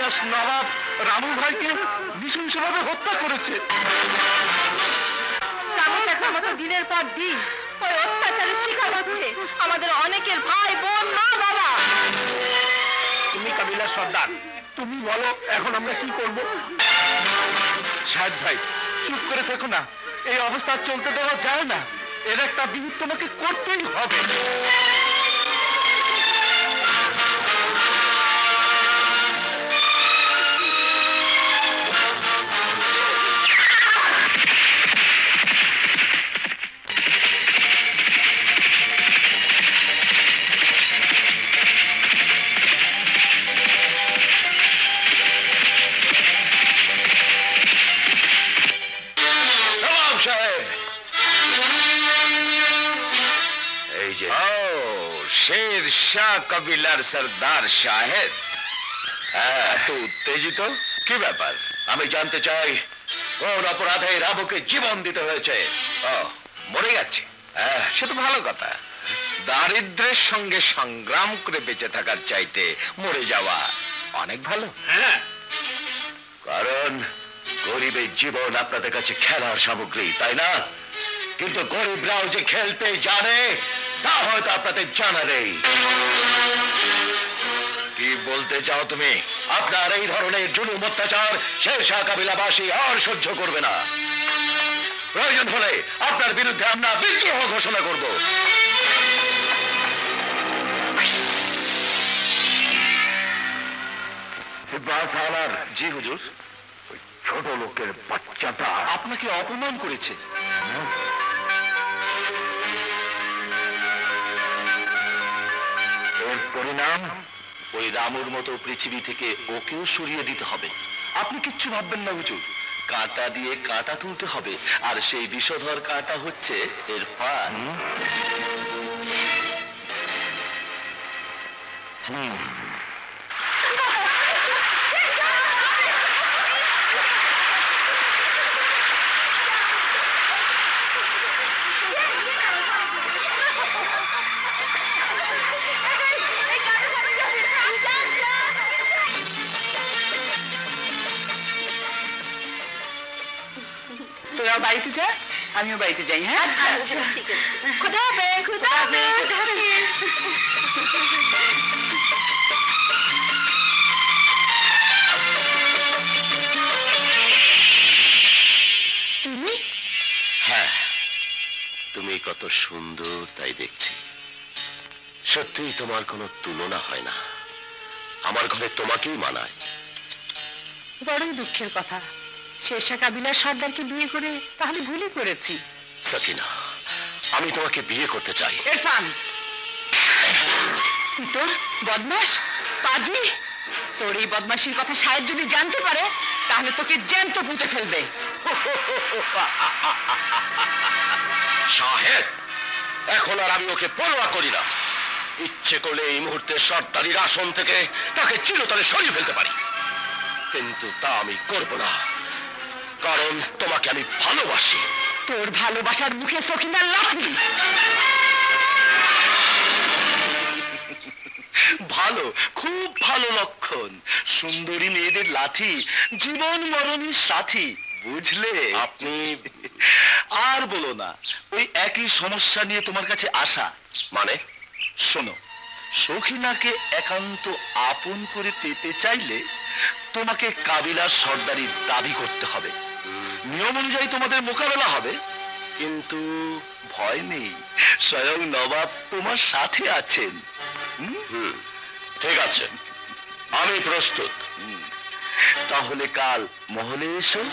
বদমাশ নবাব রামু ভাইকে নৃশংসভাবে হত্যা করেছে। আমাদের দিনের পর দিন ওই অত্যাচারের শিকার হচ্ছে আমাদের অনেকের ভাই বোন মা বাবা। তুমি কাবিলার সর্দার, তুমি বলো এখন আমরা কি করব? শাহেদ ভাই চুপ করে থেকো না, এই অবস্থা চলতে দেওয়া যায় না। এর একটা বিহিত তোমাকে করতেই হবে। शेर शाह कबिलार सरदार शाहेद, तो उत्तेजित কি ব্যাপার? আমি জানতে চাই কোন অপরাধে রাবুকে জীবন দিতে হয়েছে। মরে যাচ্ছে, সে তো ভালো কথা। দারিদ্র্যের সঙ্গে সংগ্রাম করে বেঁচে থাকার চাইতে মরে যাওয়া অনেক ভালো। কারণ গরিবের জীবন আপনাদের কাছে খেলার সামগ্রী, তাই না? কিন্তু গরিবরাও যে খেলতে জানে তা হয়তো আপনাদের জানা নেই। কি বলতে চাও তুমি? আপনার এই ধরনের জুলুম অত্যাচার শের শাহ কাবিলাবাসী আর সহ্য করবে না। প্রয়োজন হলে আপনার বিরুদ্ধে আমরা বিদ্রোহ ঘোষণা করব। জি হুজুর। ওই ছোট লোকের বাচ্চাটা আপনাকে অপমান করেছে। এর পরিণাম ওই রামুর মতো পৃথিবী থেকে ওকেও সরিয়ে দিতে হবে। আপনি কিচ্ছু ভাববেন না হুজুর, কাঁটা দিয়ে কাঁটা তুলতে হবে, আর সেই বিষধর কাঁটা হচ্ছে এর পান। তোরাও বাড়িতে যা, আমিও বাড়িতে যাই। হ্যাঁ ঠিক আছে, খুদা হাফেজ। খুদা হাফেজ। তুমি? হ্যাঁ, তুমি কত সুন্দর তাই দেখছি। সত্যিই তোমার কোনো তুলনা হয় না। আমার ঘরে তোমাকেই মানায়। বড়ই দুঃখের কথা, শের শাহ কাবিলার সর্দারকে বিয়ে করে তাহলে ভুলই করেছি। সাকিনা, আমি তোমাকে বিয়ে করতে চাই। ইরফান, তোর বদমাশ পাজি, তোর এই বদমাশির কথা শাহেদ যদি জানতে পারে তাহলে তোকে জ্যান্ত পুঁতে ফেলবে। শাহেদ, এখন আর আমি ওকে পরোয়া করি না। ইচ্ছে করলে এই মুহূর্তে সর্দারির আসন থেকে তাকে চিরতরে সরিয়ে ফেলতে পারি, কিন্তু তা আমি করব না, কারণ তোমাকে আমি ভালোবাসি। তোর ভালোবাসার মুখে সখিনার লাঠি। ভালো, খুব ভালো লক্ষণ। সুন্দরী মেয়েদের লাঠি জীবন মরণের সাথী, বুঝলে? আপনি আর বলো না, ওই একই সমস্যা নিয়ে তোমার কাছে আসা। মানে? শোনো, সখিনাকে একান্ত আপন করে পেতে চাইলে তোমাকে কাবিলার সর্দারি দাবি করতে হবে। নিয়ম অনুযায়ী তোমাদের মোকাবেলা হবে, কিন্তু ভয় নেই, স্বয়ং নবাব তোমার সাথে আছেন। ঠিক আছে, আমি প্রস্তুত। তাহলে কাল মহলে এসো,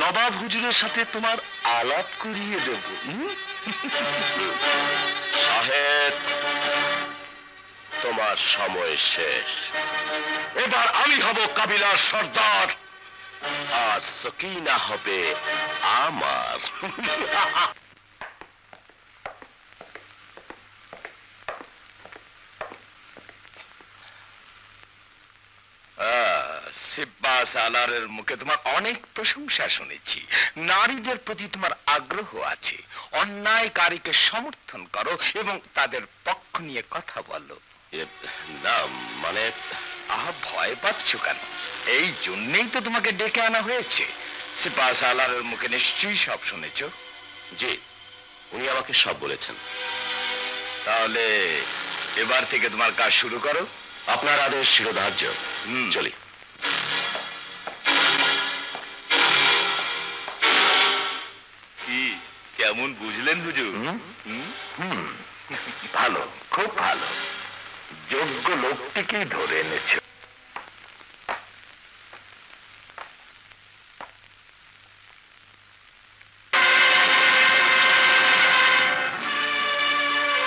নবাব হুজুরের সাথে তোমার আলাপ করিয়ে দেব। সাহেব, তোমার সময় শেষ। এবার আমি হব কাবিলার সর্দার, আর সকিনা হবে আমার। সিব্বা সালারের মুখে তোমার অনেক প্রশংসা শুনেছি। নারীদের প্রতি তোমার আগ্রহ আছে, অন্যায়কারীকে সমর্থন করো এবং তাদের পক্ষ নিয়ে কথা বলো। না মানে আহা, ভয় পাচ্ছ কেন? এই জন্যই তো তোমাকে ডেকে আনা হয়েছে। সিপাহ সালারের মুখে নিশ্চয়ই সব শুনেছ। জি, উনি আমাকে সব বলেছেন। তাহলে এবার থেকে তোমার কাজ শুরু করো। আপনার আদেশ শিরোধার্য। চলি। কি কেমন বুঝলেন হুজুর? ভালো, খুব ভালো। যোগ্য লোকটিকেই ধরে এনেছ।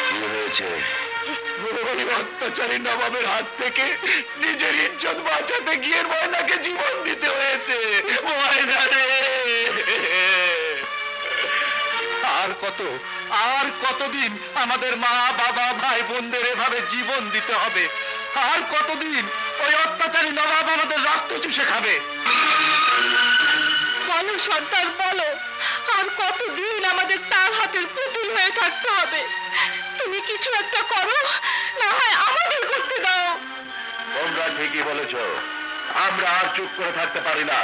কি হয়েছে? ওই অত্যাচারী নবাবের হাত থেকে নিজের ইজ্জত বাঁচাতে গিয়ে ময়নাকে জীবন দিতে হয়েছে। ময়না রে! আর কতদিন আমাদের মা বাবা ভাই বোনদের এভাবে জীবন দিতে হবে? আর কতদিন ওই অত্যাচারী নবাব আমাদের রক্ত চুষে খাবে? বলো সর্দার, বলো, আর কতদিন আমাদের তার হাতের পুতুল হয়ে থাকতে হবে? তুমি কিছু একটা করো, না হয় আমাদের করতে দাও। তোমরা ঠিকই বলেছ, আমরা আর চুপ করে থাকতে পারি না।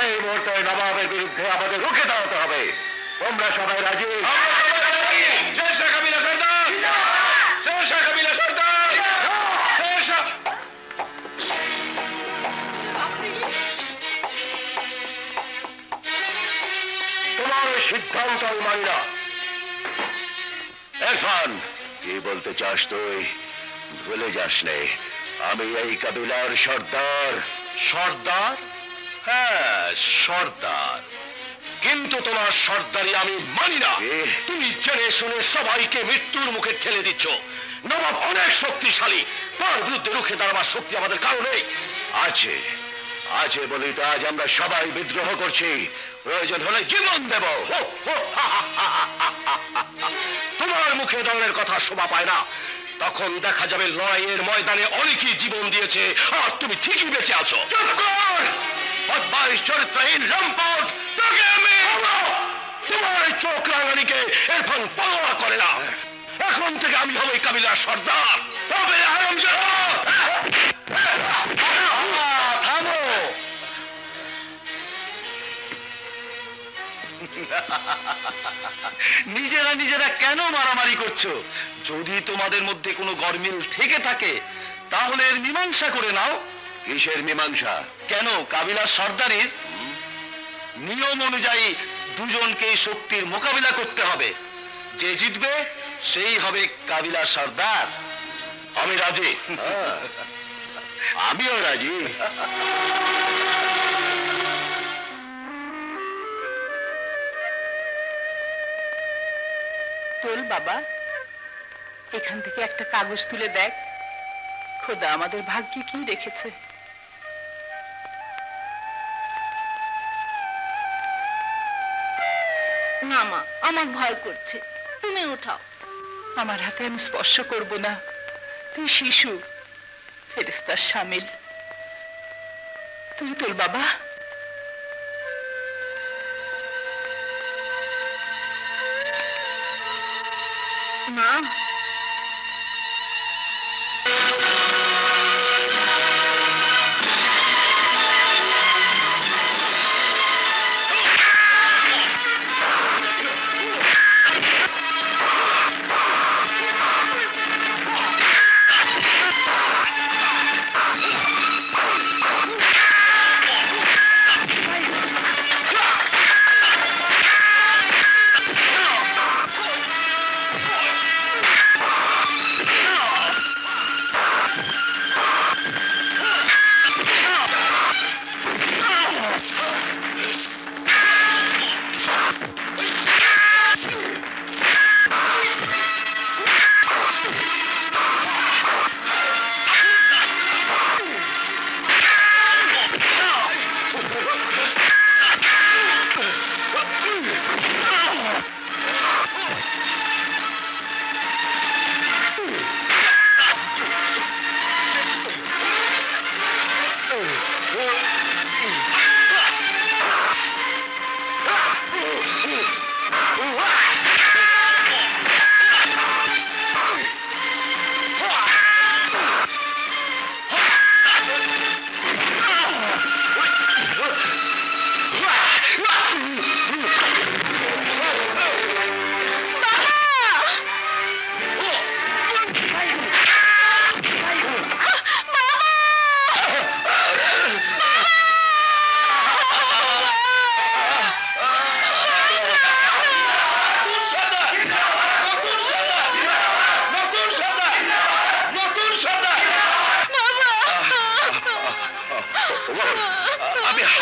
এই মুহূর্তে নবাবের বিরুদ্ধে আমাদের রুখে দাঁড়াতে হবে। তোমরা সবাই রাজি? শেরশাহ কাবিলা সর্দার! শেরশাহ কাবিলা সর্দার! শেরশাহ! তোমার সিদ্ধান্ত আমি মানি না। এখন কি বলতে চাস তুই? ভুলে যাস নে, আমি এই কাবিলার সর্দার। সর্দার? হ্যাঁ, সর্দার। কিন্তু তোমার সর্দারি আমি মানি না। তুমি জেনে শুনে সবাইকে মৃত্যুর মুখে ঠেলে দিচ্ছ। নবাব অনেক শক্তিশালী, তার বিরুদ্ধে রুখে দাঁড়াবার শক্তি আমাদের কারো নেই। আছে, আছে বলেই তো আজ আমরা সবাই বিদ্রোহ করছি। প্রয়োজন হলে জীবন দেব। তোমার মুখে ধরনের কথা শোভা পায় না। তখন দেখা যাবে লড়াইয়ের ময়দানে অনেকেই জীবন দিয়েছে, আর তুমি ঠিকই বেঁচে আছো। চুপ কর! বদমাইশ, চরিত্রহীন, লম্পট! তোকে আমি তোমার চোখ রাঙানিকে এখন পরোয়া করে না। এখন থেকে আমি হব এই কাবিলার সর্দার। তবে হারামজাদা! থামো! নিজেরা কেন মারামারি করছো? যদি তোমাদের মধ্যে কোনো গরমিল থেকে থাকে তাহলে এর মীমাংসা করে নাও। কিসের মীমাংসা? কেন, কাবিলার সর্দারের নিয়ম অনুযায়ী দুজনকে শক্তির মোকাবিলা করতে হবে। যে জিতবে সেই হবে কাবিলার সর্দার। আমি রাজি। আমিও রাজি। তোল বাবা, এখান থেকে একটা কাগজ তুলে দেখ। খোদা আমাদের ভাগ্যে কি রেখেছে। না মা, আমার ভয় করছে, তুমি উঠাও। আমার হাতে আমি স্পর্শ করব না। তুই শিশু, ফেরেশতার শামিল। তুই তোল বাবা। মা,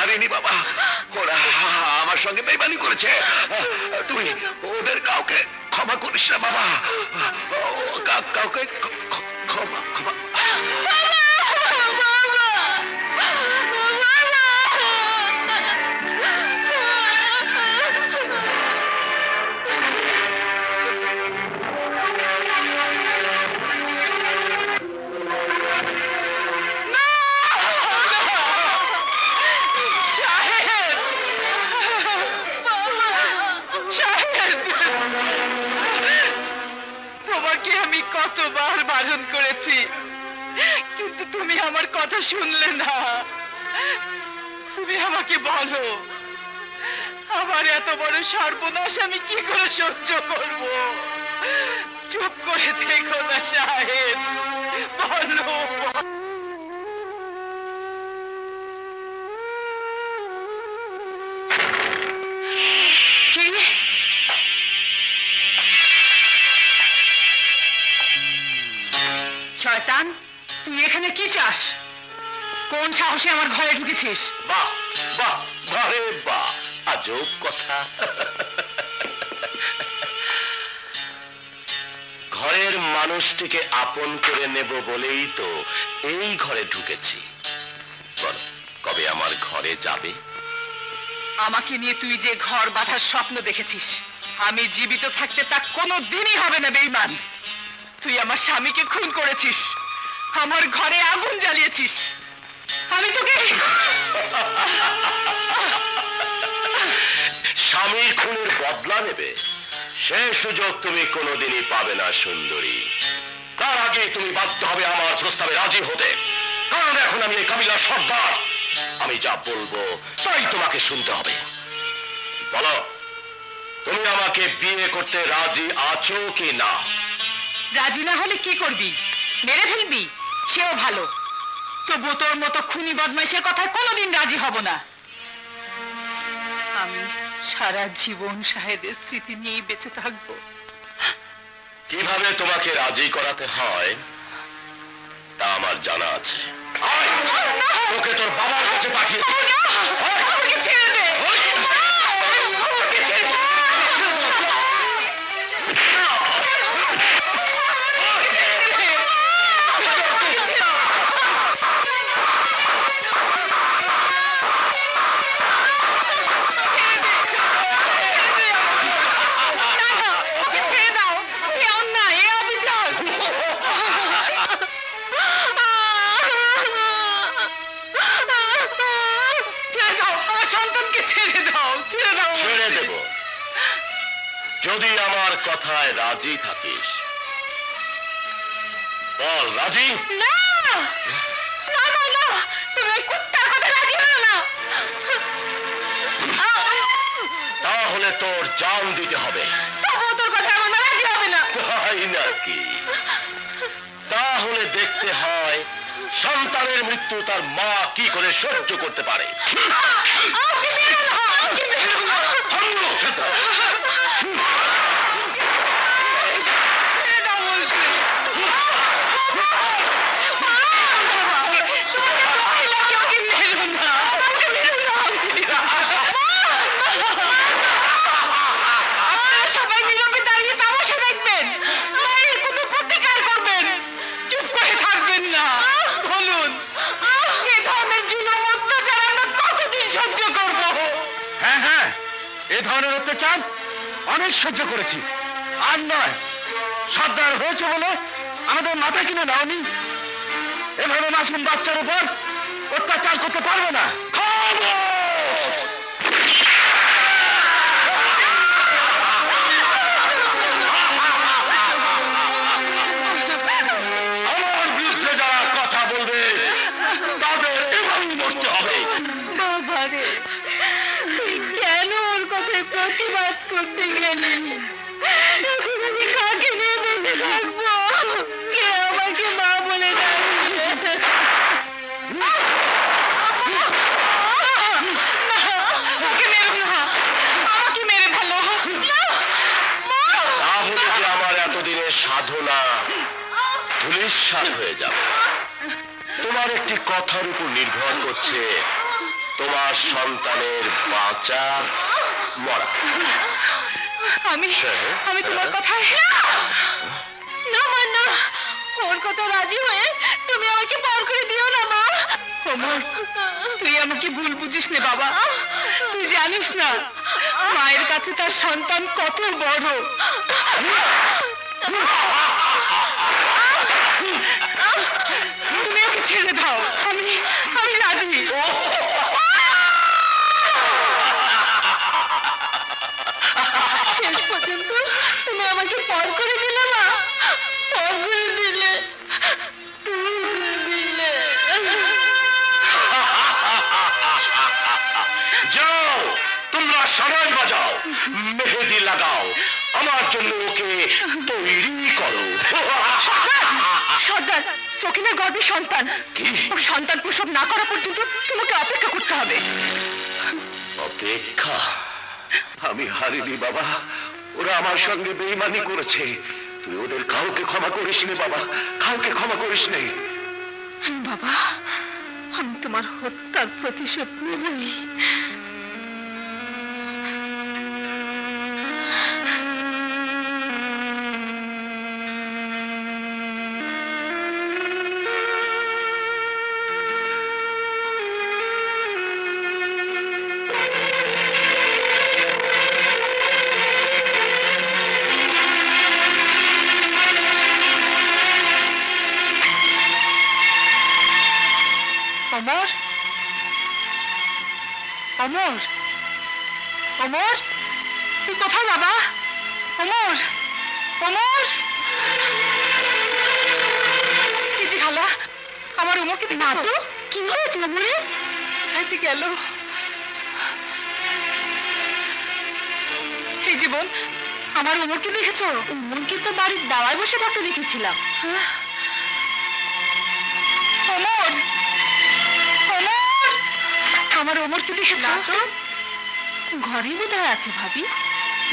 ছাড়িনি বাবা, ওরা আমার সঙ্গে বেইমানি করেছে। তুই ওদের কাউকে ক্ষমা করিস না বাবা, কাউকে ক্ষমা ক্ষমা। তোমাকে আমি কতবার বারণ করেছি, কিন্তু তুমি আমার কথা শুনলে না। তুমি আমাকে বলো, আমার এত বড় সর্বনাশ আমি কি করে সহ্য করব? চুপ করে দেখো না সাহেব, বলো। কি? শয়তান, তুই এখানে কি চাস? কোন সাহসে আমার ঘরে ঢুকেছিস? বাহ বাহ, বারে বাহ, আজব কথা। ঘরের মানুষটিকে আপন করে নেব বলেই তো এই ঘরে ঢুকেছি। বলো, কবে আমার ঘরে যাবে? আমাকে নিয়ে তুই যে ঘর বাঁধার স্বপ্ন দেখেছিস, আমি জীবিত থাকতে তা কোনো দিনই হবে না বেঈমান। তুই আমার স্বামীকে খুন করেছিস, আমার ঘরে আগুন জ্বালিয়েছিস। আমি তোকে স্বামীর খুনের বদলা নেবে, সে সুযোগ তুমি কোনোদিনই পাবে না সুন্দরী। তার আগে তুমি বাধ্য হবে আমার প্রস্তাবে রাজি হতে, কারণ এখন আমি এই কাবিলার সর্দার। আমি যা বলবো তাই তোমাকে শুনতে হবে। বলো, তুমি আমাকে বিয়ে করতে রাজি আছো কি না? রাজি না হলে কি করবি? মেরে ফেলবি? সেও ভালো, তবু তোর মতো খুনি বদমাইশের কথা কোনোদিন রাজি হব না। আমি সারা জীবন সাহেবের স্মৃতি নিয়েই বেঁচে থাকবো। কিভাবে তোমাকে রাজি করাতে হয় তা আমার জানা আছে। আয়, তোকে তোর বাবার কাছে পাঠিয়ে দিই। আমাকে ছেড়ে দে। আমাকে ছেড়ে দে। ছেড়ে দেব যদি আমার কথায় রাজি থাকিস। বল রাজি? না না না না, তুমি কুত্তার কথা রাজি হও না। তাহলে তোর জান দিতে হবে। তবু তোর কথা আমার রাজি হবে না। তাই নাকি? তাহলে দেখতে হয় সন্তানের মৃত্যু তার মা কি করে সহ্য করতে পারে। আমাকে মেরো না, আমাকে মেরো না। এই ধরনের অত্যাচার অনেক সহ্য করেছি, আর নয় সর্দার হয়েছে বলে আমাদের মাথা কিনে নাওনি। এভাবে মাসুম বাচ্চার উপর অত্যাচার করতে পারবে না। আমার বিরুদ্ধে যারা কথা বলবে তাদের এভাবেই মরতে হবে। বাবারে, তুই কেন ওর কথায় প্রতিবাদ করতে গেলি? এখন আমি কাকে নিয়ে বেঁচে থাকবো? কে আমাকে মা বলে ডাকবে? ওকে মেরো না, আমাকে মেরে ফেলো। তাহলে যে আমার এতদিনের সাধনা ধূলিসাৎ হয়ে যাবে। তোমার একটি কথার উপর নির্ভর করছে তোমার সন্তানের বাঁচা মরা। আমি আমি তোমার কথায় না মা, না, ওর কথা রাজি হয়ে তুমি আমাকে পার করে দিও না মা। ওমর, তুই আমাকে ভুল বুঝিস না বাবা। তুই জানিস না মায়ের কাছে তার সন্তান কত বড়। তুমি ওকে ছেড়ে দাও, আমি আমি রাজি। শেষ পর্যন্ত তুমি আমাকে পর করে দিলে না, পর করে দিলে, যাও তোমরা সবাই বাজাও, মেহেদি লাগাও, আমার জন্য ওকে তৈরি করো। সর্দার, সকিনের গর্ভে সন্তান, ও সন্তান প্রসব না করা পর্যন্ত তোমাকে অপেক্ষা করতে হবে। অপেক্ষা? আমি হারিনি বাবা, ওরা আমার সঙ্গে বেঈমানি করেছে। তুই ওদের কাউকে ক্ষমা করিস নে বাবা, কাউকে ক্ষমা করিস নে। বাবা, আমি তোমার হত্যার প্রতিশোধ নেবই। অমর, অমর, অমর, তুই কোথায় বাবা? অমর, অমর, কি যে খালা, আমার অমরকে না তো কি হয়েছে? অমরে কোথায় যে গেল? এই জীবন, আমার অমরকে দেখেছো? অমরকে তো বাড়ির দাওয়ায় বসে থাকতে দেখেছিলাম। অমর, আমার অমরকে দেখেছ? ঘরে বোধহয় আছে ভাবি।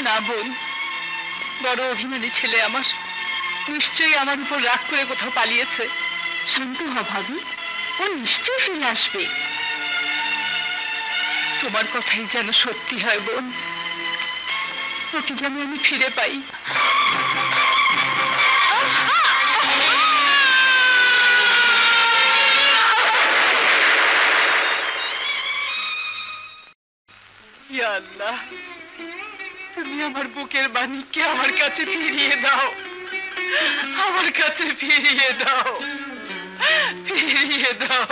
না বোন, বড় অভিমানী ছেলে আমার, নিশ্চয়ই আমার উপর রাগ করে কোথাও পালিয়েছে। শান্ত হ ভাবি, ও নিশ্চয়ই ফিরে আসবে। তোমার কথাই যেন সত্যি হয় বোন, ওকে যেন আমি ফিরে পাই। ইয়া আল্লাহ, তুমি আমার বুকের বাণীকে আমার কাছে ফিরিয়ে দাও, আমার কাছে ফিরিয়ে দাও, ফিরিয়ে দাও।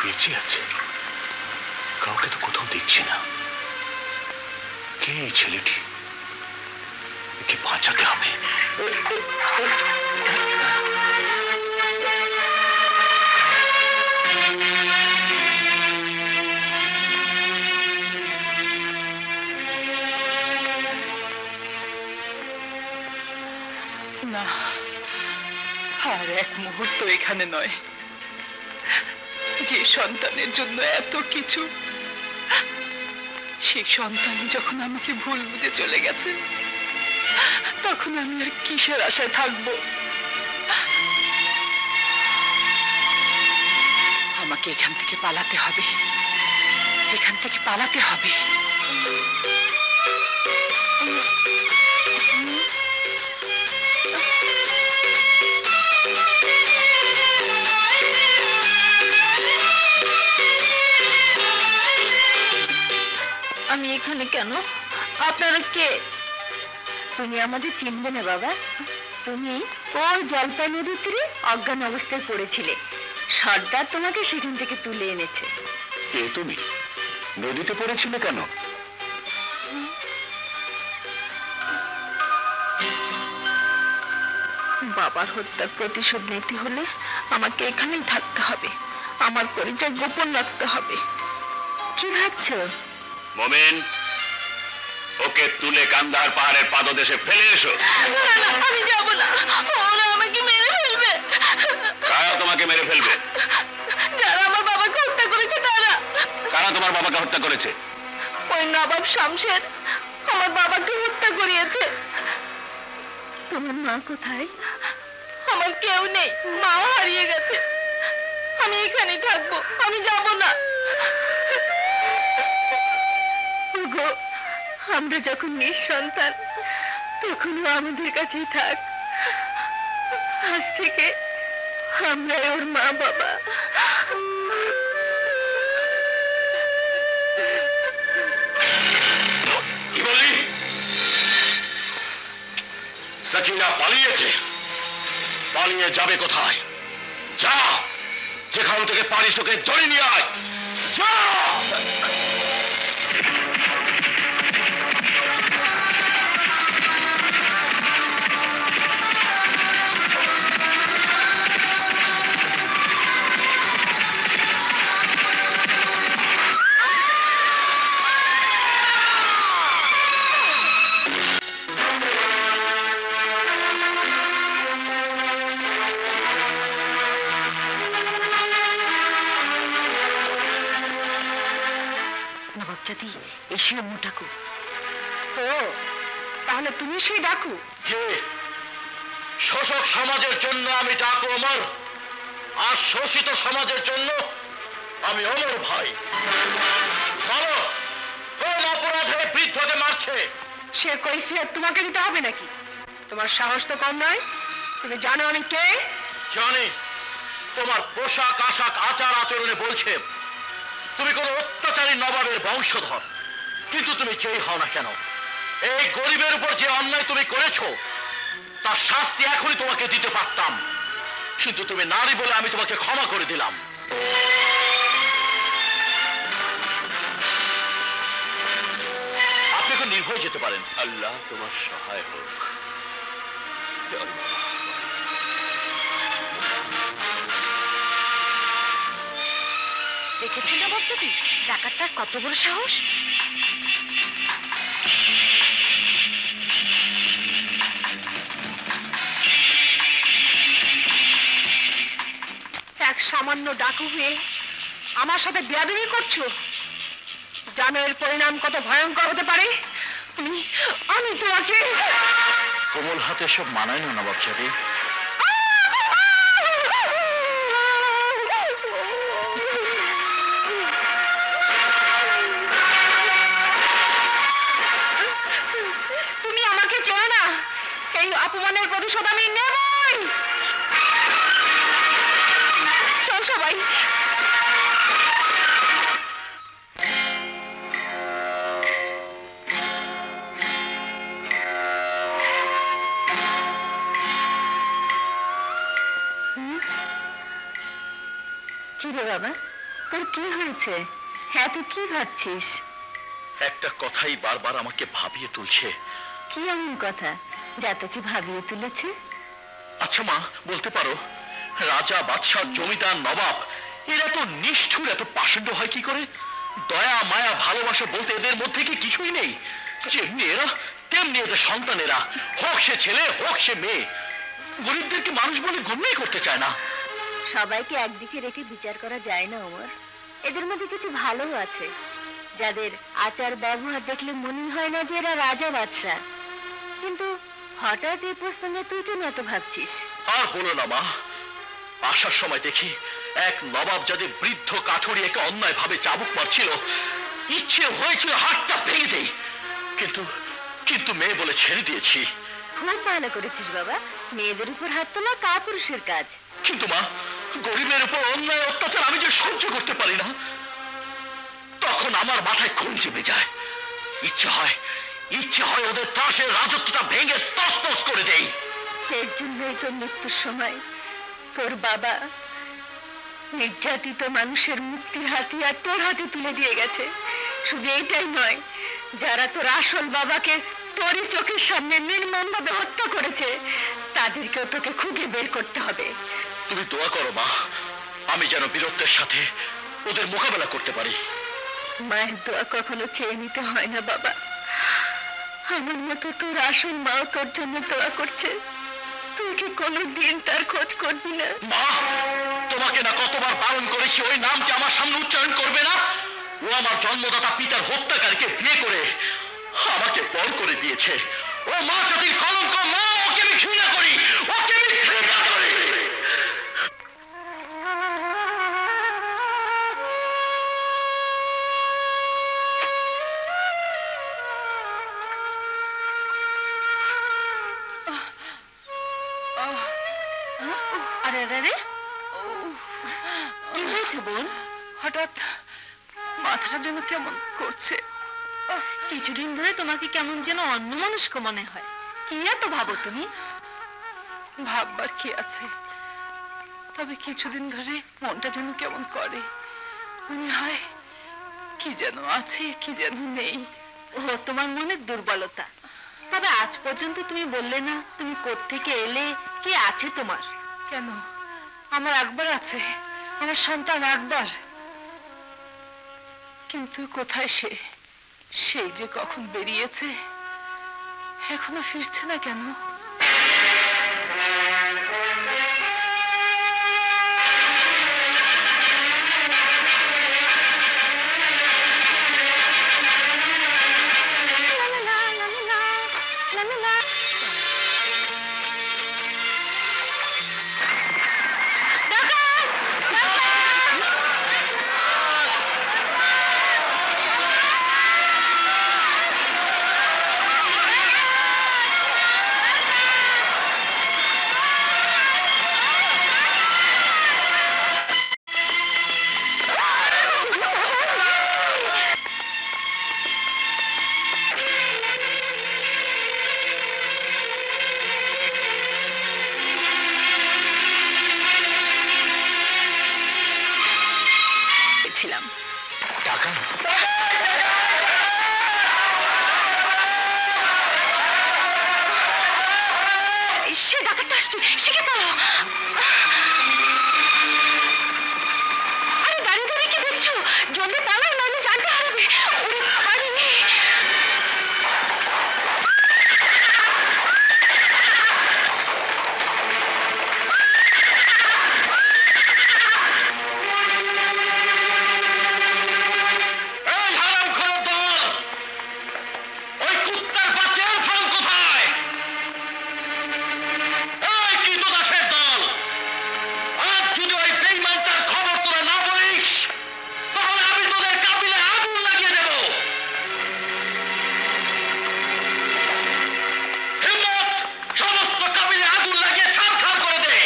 বেঁচে আছে, কাউকে তো কোথাও দেখছি না। কে এই ছেলেটি? একে বাঁচাতে হবে। না, আর এক মুহূর্ত এখানে নয়। যে সন্তানের জন্য এত কিছু, সেই সন্তান যখন আমাকে ভুল বুঝে চলে গেছে, তখন আমি আর কিসের আশায় থাকবো? আমাকে এখান থেকে পালাতে হবে, এখান থেকে পালাতে হবে। আমি এখানে কেন? আপনারা কে? তুমি আমাদের চিনবে না বাবা। তুমি ওই জলপাই নদীর তীরে অজ্ঞান অবস্থায় পড়েছিলে, সর্দার তোমাকে সেখান থেকে তুলে এনেছে। কে তুমি? নদীতে পড়েছিলে কেন? বাবার হত্যার প্রতিশোধ নিতে হলে আমাকে এখানেই থাকতে হবে, আমার পরিচয় গোপন রাখতে হবে। কি ভাবছো? মোমেন, ওকে তুলে কান্দাহার পাহাড়ের পাদদেশে ফেলে এসো। আমি যাব না, ওরা আমাকে মেরে ফেলবে। কারা তোমাকে মেরে ফেলবে? যারা আমার বাবাকে হত্যা করেছে তারা। কারা তোমার বাবাকে হত্যা করেছে? ওই নবাব শামশেদ আমার বাবাকে হত্যা করিয়েছে। তোমার মা কোথায়? আমার কেউ নেই, মা হারিয়ে গেছে। আমি এখানেই থাকবো, আমি যাব না। ওগো, আমরা যখন নিঃসন্তান তখনও আমাদের কাছেই থাক। আজ থেকে আমরা ওর মা বাবা। কি বললি? সাকিনা পালিয়েছে? পালিয়ে যাবে কোথায়? যা, যেখান থেকে পারিস ওকে ধরে নিয়ে আয়। যা! নবাবজাদি, এসিও মোটাকু। ও, তাহলে তুমি সেই ডাকু? যে শোষক সমাজের জন্য আমি ডাকু অমর, আর শোষিত সমাজের জন্য আমি অমর ভাই। বলো, কোন অপরাধে বৃদ্ধকে মারছে? সে কৈফিয়ত তোমাকে দিতে হবে নাকি? তোমার সাহস তো কম নয়। তুমি জানো আমি কে? জানি। তোমার পোশাক আশাক আচার আচরণে বলছে তুমি কোন অত্যাচারী নবাবের বংশধর। কিন্তু তুমি যেই হও না কেন, এই গরিবের উপর যে অন্যায় তুমি করেছো তার শাস্তি এখনই তোমাকে দিতে পারতাম, কিন্তু তুমি নারী বলে আমি তোমাকে ক্ষমা করে দিলাম। আপনি এখন নির্ভয় যেতে পারেন। আল্লাহ তোমার সহায় হোক। চল। দেখেছি নবাবজাদি, ডাকাতটার কত বড় সাহস। এক সামান্য ডাকু হয়ে আমার সাথে বেয়াদবি করছো? জানো এর পরিণাম কত ভয়ঙ্কর হতে পারে? আমি তোমাকে। কোমল হাতে সব মানায় না নবাবজাদি। তুমি আমাকে চেনো না, এই অপমানের প্রতিশোধ আমি নেবই। চল সবাই। কি রে বাবা, তোর কি হয়েছে? হ্যাঁ, তুই কি ভাবছিস? একটা কথাই বারবার আমাকে ভাবিয়ে তুলছে। কি এমন কথা যা তোকে ভাবিয়ে তুলেছে? আচ্ছা মা, বলতে পারো রাজা, বাদশাহ, জমিদার, নবাব এরা তো নিষ্ঠুর, এত পাষণ্ড হয় কি করে? দয়া মায়া ভালোবাসা বলতে এদের মধ্যে কি কিছুই নেই? যেমনি এরা তেমনি এদের সন্তানেরা, হোক সে ছেলে হোক সে মেয়ে, গরিবদেরকে মানুষ বলে গণ্যই করতে চায় না। সবাইকে একদিকে রেখে বিচার করা যায় না ওমর। এদের মধ্যে কিছু ভালো আছে, যাদের আচার ব্যবহার দেখলে মনে হয় না যে এরা রাজা বাদশাহ। কিন্তু হঠাৎ এই প্রসঙ্গে তুই কেন এত ভাবছিস? আর বলো না মা, আসার সময় দেখি এক নবাব যাদের বৃদ্ধ কাঠুরি একে অন্যায় ভাবে চাবুক মারছিল, ইচ্ছে হয়েছিল হাতটা ভেঙে দেই, কিন্তু কিন্তু মেয়ে বলে ছেড়ে দিয়েছি। খুব ভালো করেছিস বাবা, মেয়েদের উপর হাত তোলা কাপুরুষের কাজ। কিন্তু মা, গরিবের উপর অন্যায় অত্যাচার আমি যে সহ্য করতে পারি না, তখন আমার মাথায় খুন চেপে যায়। ইচ্ছে হয় ওদের ত্রাসের রাজত্বটা ভেঙে তছনছ করে দেই। এর জন্যই তোর মৃত্যুর সময় তোর বাবা নির্যাতিত মানুষের মুক্তির হাতিয়ার তোর হাতে তুলে দিয়ে গেছে। শুধু এইটাই নয়, যারা তোর আসল বাবাকে তোরই চোখের সামনে নির্মমভাবে হত্যা করেছে, তাদেরকেও তোকে খুঁজে বের করতে হবে। তুমি দোয়া করো মা, আমি যেন বীরত্বের সাথে ওদের মোকাবেলা করতে পারি। মায়ের দোয়া কখনো চেয়ে নিতে হয় না বাবা। আমার মতো তোর আসল মাও তোর জন্য দোয়া করছে, তুই কি কোনোদিন তার খোঁজ করবি না? মা, তোমাকে না কতবার বারণ করেছি ওই নামটি আমার সামনে উচ্চারণ করবে না। ও আমার জন্মদাতা পিতার হত্যাকারীকে বিয়ে করে আমাকে পর করে দিয়েছে। ও মা জাতির কলঙ্ক। মা, ওকে আমি ঘৃণা করি, ওকে আমি ঘৃণা করি। আরে আরে আরে, কি হয়েছে বোন? হঠাৎ মাথাটা যেন কেমন করছে। কিছুদিন ধরে তোমাকে কেমন যেন অন্যমনস্ক মনে হয়। কি এত ভাবো তুমি? ভাববার কি আছে, তবে কিছুদিন ধরে মনটা যেন কেমন করে, মনে হয় কি যেন আছে কি যেন নেই। ও তোমার মনের দুর্বলতা। তবে আজ পর্যন্ত তুমি বললে না তুমি কোত্থেকে এলে, কি আছে তোমার? কেন, আমার আকবর আছে, আমার সন্তান আকবর। কিন্তু কোথায় সে? সেই যে কখন বেরিয়েছে, এখনো ফিরছে না কেন? ছিলাম টাকা? সে ডাকাতটা আসছে, শিখে পাও। আরে দাঁড়িয়ে দাঁড়িয়ে কি দেখছো? জলদি পালাও, নাহলে জানতে হারাবে। ওরে বাবা রে। এই হারামখোর দল! ওই কুত্তার বাচ্চা ইরফান কোথায়? এই কৃতদাসের দল! আজ যদি ওই বেঈমানটার খবর তোরা না বলিস, তাহলে আমি তোদের কাবিলে আগুন লাগিয়ে দেব। হিম্মত, সমস্ত কাবিলে আগুন লাগিয়ে ছারখার করে দে।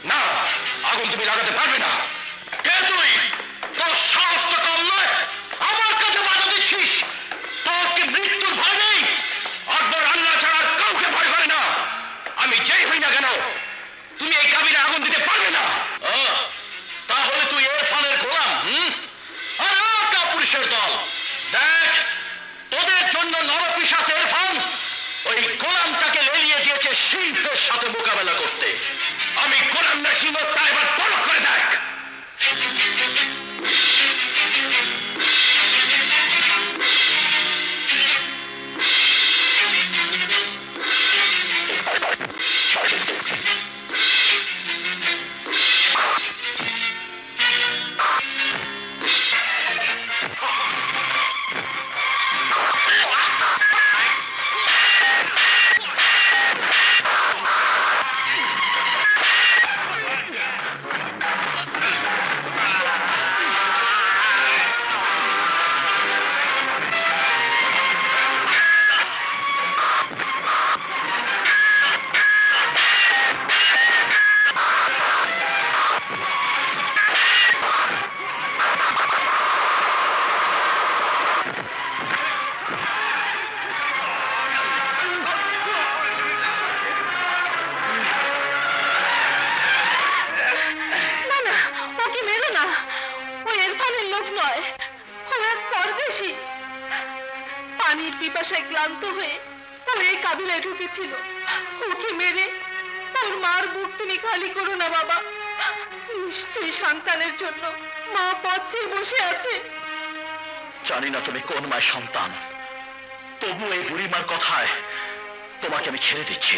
না, আগুন তুমি লাগাতে পারবে না। কে তুই? তোর সাহস তো কম নয়, আমার কাছে বাধা দিচ্ছিস। তোর কি মৃত্যুর ভয় নেই? আকবর আল্লাহ ছাড়া আর কাউকে ভয় করে না। আমি যেই হই না কেন, তুমি এই কাবিলে আগুন দিতে পারবে না। তাহলে তুই ইরফানের গোলাম? আর পুলিশের দল, দেখ, তোদের জন্য নরপিশাচ ইরফান ওই গোলামটাকে লেলিয়ে দিয়েছে সিংহের সাথে মোকাবেলা করতে। আমি গোলাম না সিংহ, তা এবার পরখ করে দেখ। লোক নয়, ও এক পরদেশী। পানির পিপাসায় ক্লান্ত হয়ে ও এই কাবিলায় ঢুকেছিল। ওকে মেরে ওর মার বুক তুমি খালি করো না বাবা। নিশ্চয়ই সন্তানের জন্য মা পথ চেয়ে বসে আছে। জানি না তুমি কোন মায়ের সন্তান, তবু এই বুড়িমার কথায় তোমাকে আমি ছেড়ে দিচ্ছি।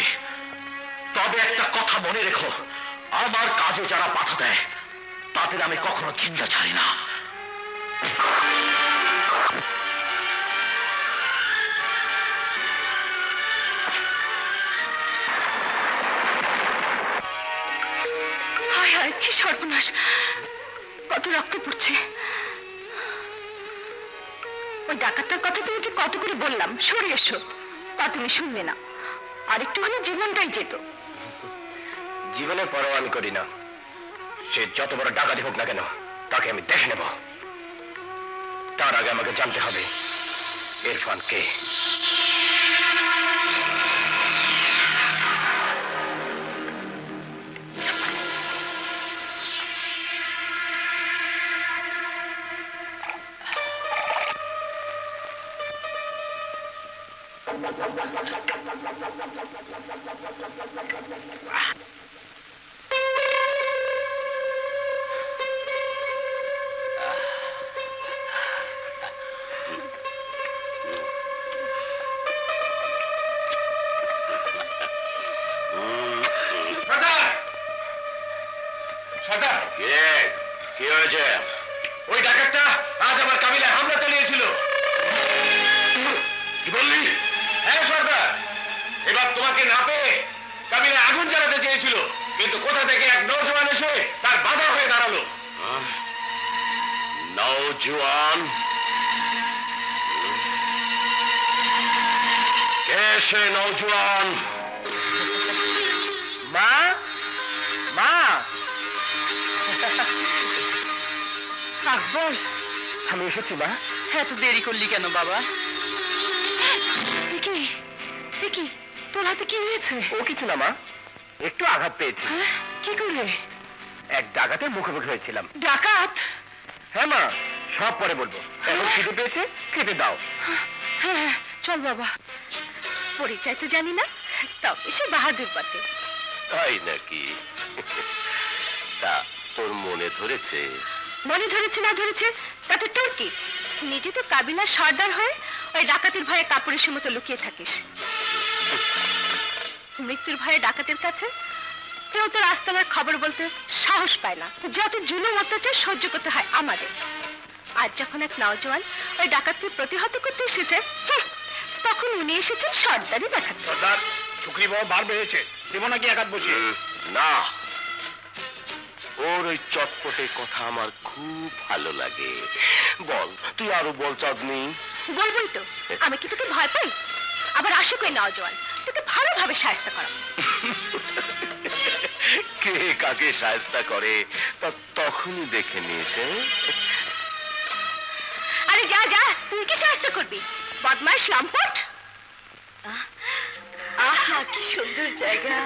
তবে একটা কথা মনে রেখো, আমার কাজে যারা বাধা দেয় তাদের আমি কখনো চিন্তা ছাড়ি না। হায় হায়, কি সর্বনাশ! কত রক্ত পড়ছে। ওই ডাকাতটার কথা তোমাকে কত করে বললাম সরে এসো, তা তুমি শুনলে না। আরেকটু হলে জীবনটাই যেত। জীবনের পরোয়া আমি করি না, সে যত বড় ডাকাতি হোক না কেন তাকে আমি দেখে নেব। তার আগে আমাকে জানতে হবে ইরফান কে। কি হয়েছে? ওই ডাকাতটা আজ আমার কাবিলায় হামলা চালিয়েছিল। কি বললি? হ্যাঁ সর্দার, এবার তোমাকে না পেয়ে কাবিলায় আগুন জ্বালাতে চেয়েছিল, কিন্তু কোথা থেকে এক নওজোয়ান এসে তার বাধা হয়ে দাঁড়ালো। নওজোয়ান? কে সে নওজোয়ান? মা, মা, আকবর, আমি এসেছি মা। এত দেরি করলি কেন বাবা? কি তোর হাতে কি হয়েছে? ও কিছু না মা, একটু আঘাত পেয়েছি। কি করলে? এক ডাকাতের মুখোমুখি হয়েছিলাম। ডাকাত? হ্যাঁ মা, সব পরে বলবো, এখন খিদে পেয়েছে, খেতে দাও। হ্যাঁ, চল বাবা। পরিচয় তো জানি না, তবে সে বাহাদুর বটে। তাই নাকি? তা তোর মনে ধরেছে? মনে ধরেছে না ধরেছে তাতে তোর কি? নিজে তো কাবিলার সর্দার হয়ে ওই ডাকাতের ভয়ে কাপুরুষের মতো লুকিয়ে থাকিস। মৃত্যুর ভয়ে ডাকাতের কাছে কেউ তোর আস্তানার খবর বলতে সাহস পায় না। যত জুলুম অত্যাচার সহ্য করতে হয় আমাদের। আজ যখন এক নওজোয়ান ওই ডাকাতকে প্রতিহত করতে এসেছে, তখন উনি এসেছেন সর্দারি দেখাতে। সর্দার, শুকরি বাবা বার বেড়েছে, দেব নাকি আঘাত বসিয়ে? না, ওর ওই চটপটে কথা আমার খুব ভালো লাগে। বল, তুই আরো বল চাঁদনি। বলবই তো, আমি কি তোকে ভয় পাই? আবার আসুক ওই নওজোয়ান, তোকে ভালোভাবে সাহায্য করা। কে কাকে সাহায্য করে তা তখনই দেখে নিস। আরে যা যা, তুই কি সাহায্য করবি? বদমাইশ লম্পট। আহা, কি সুন্দর জায়গা।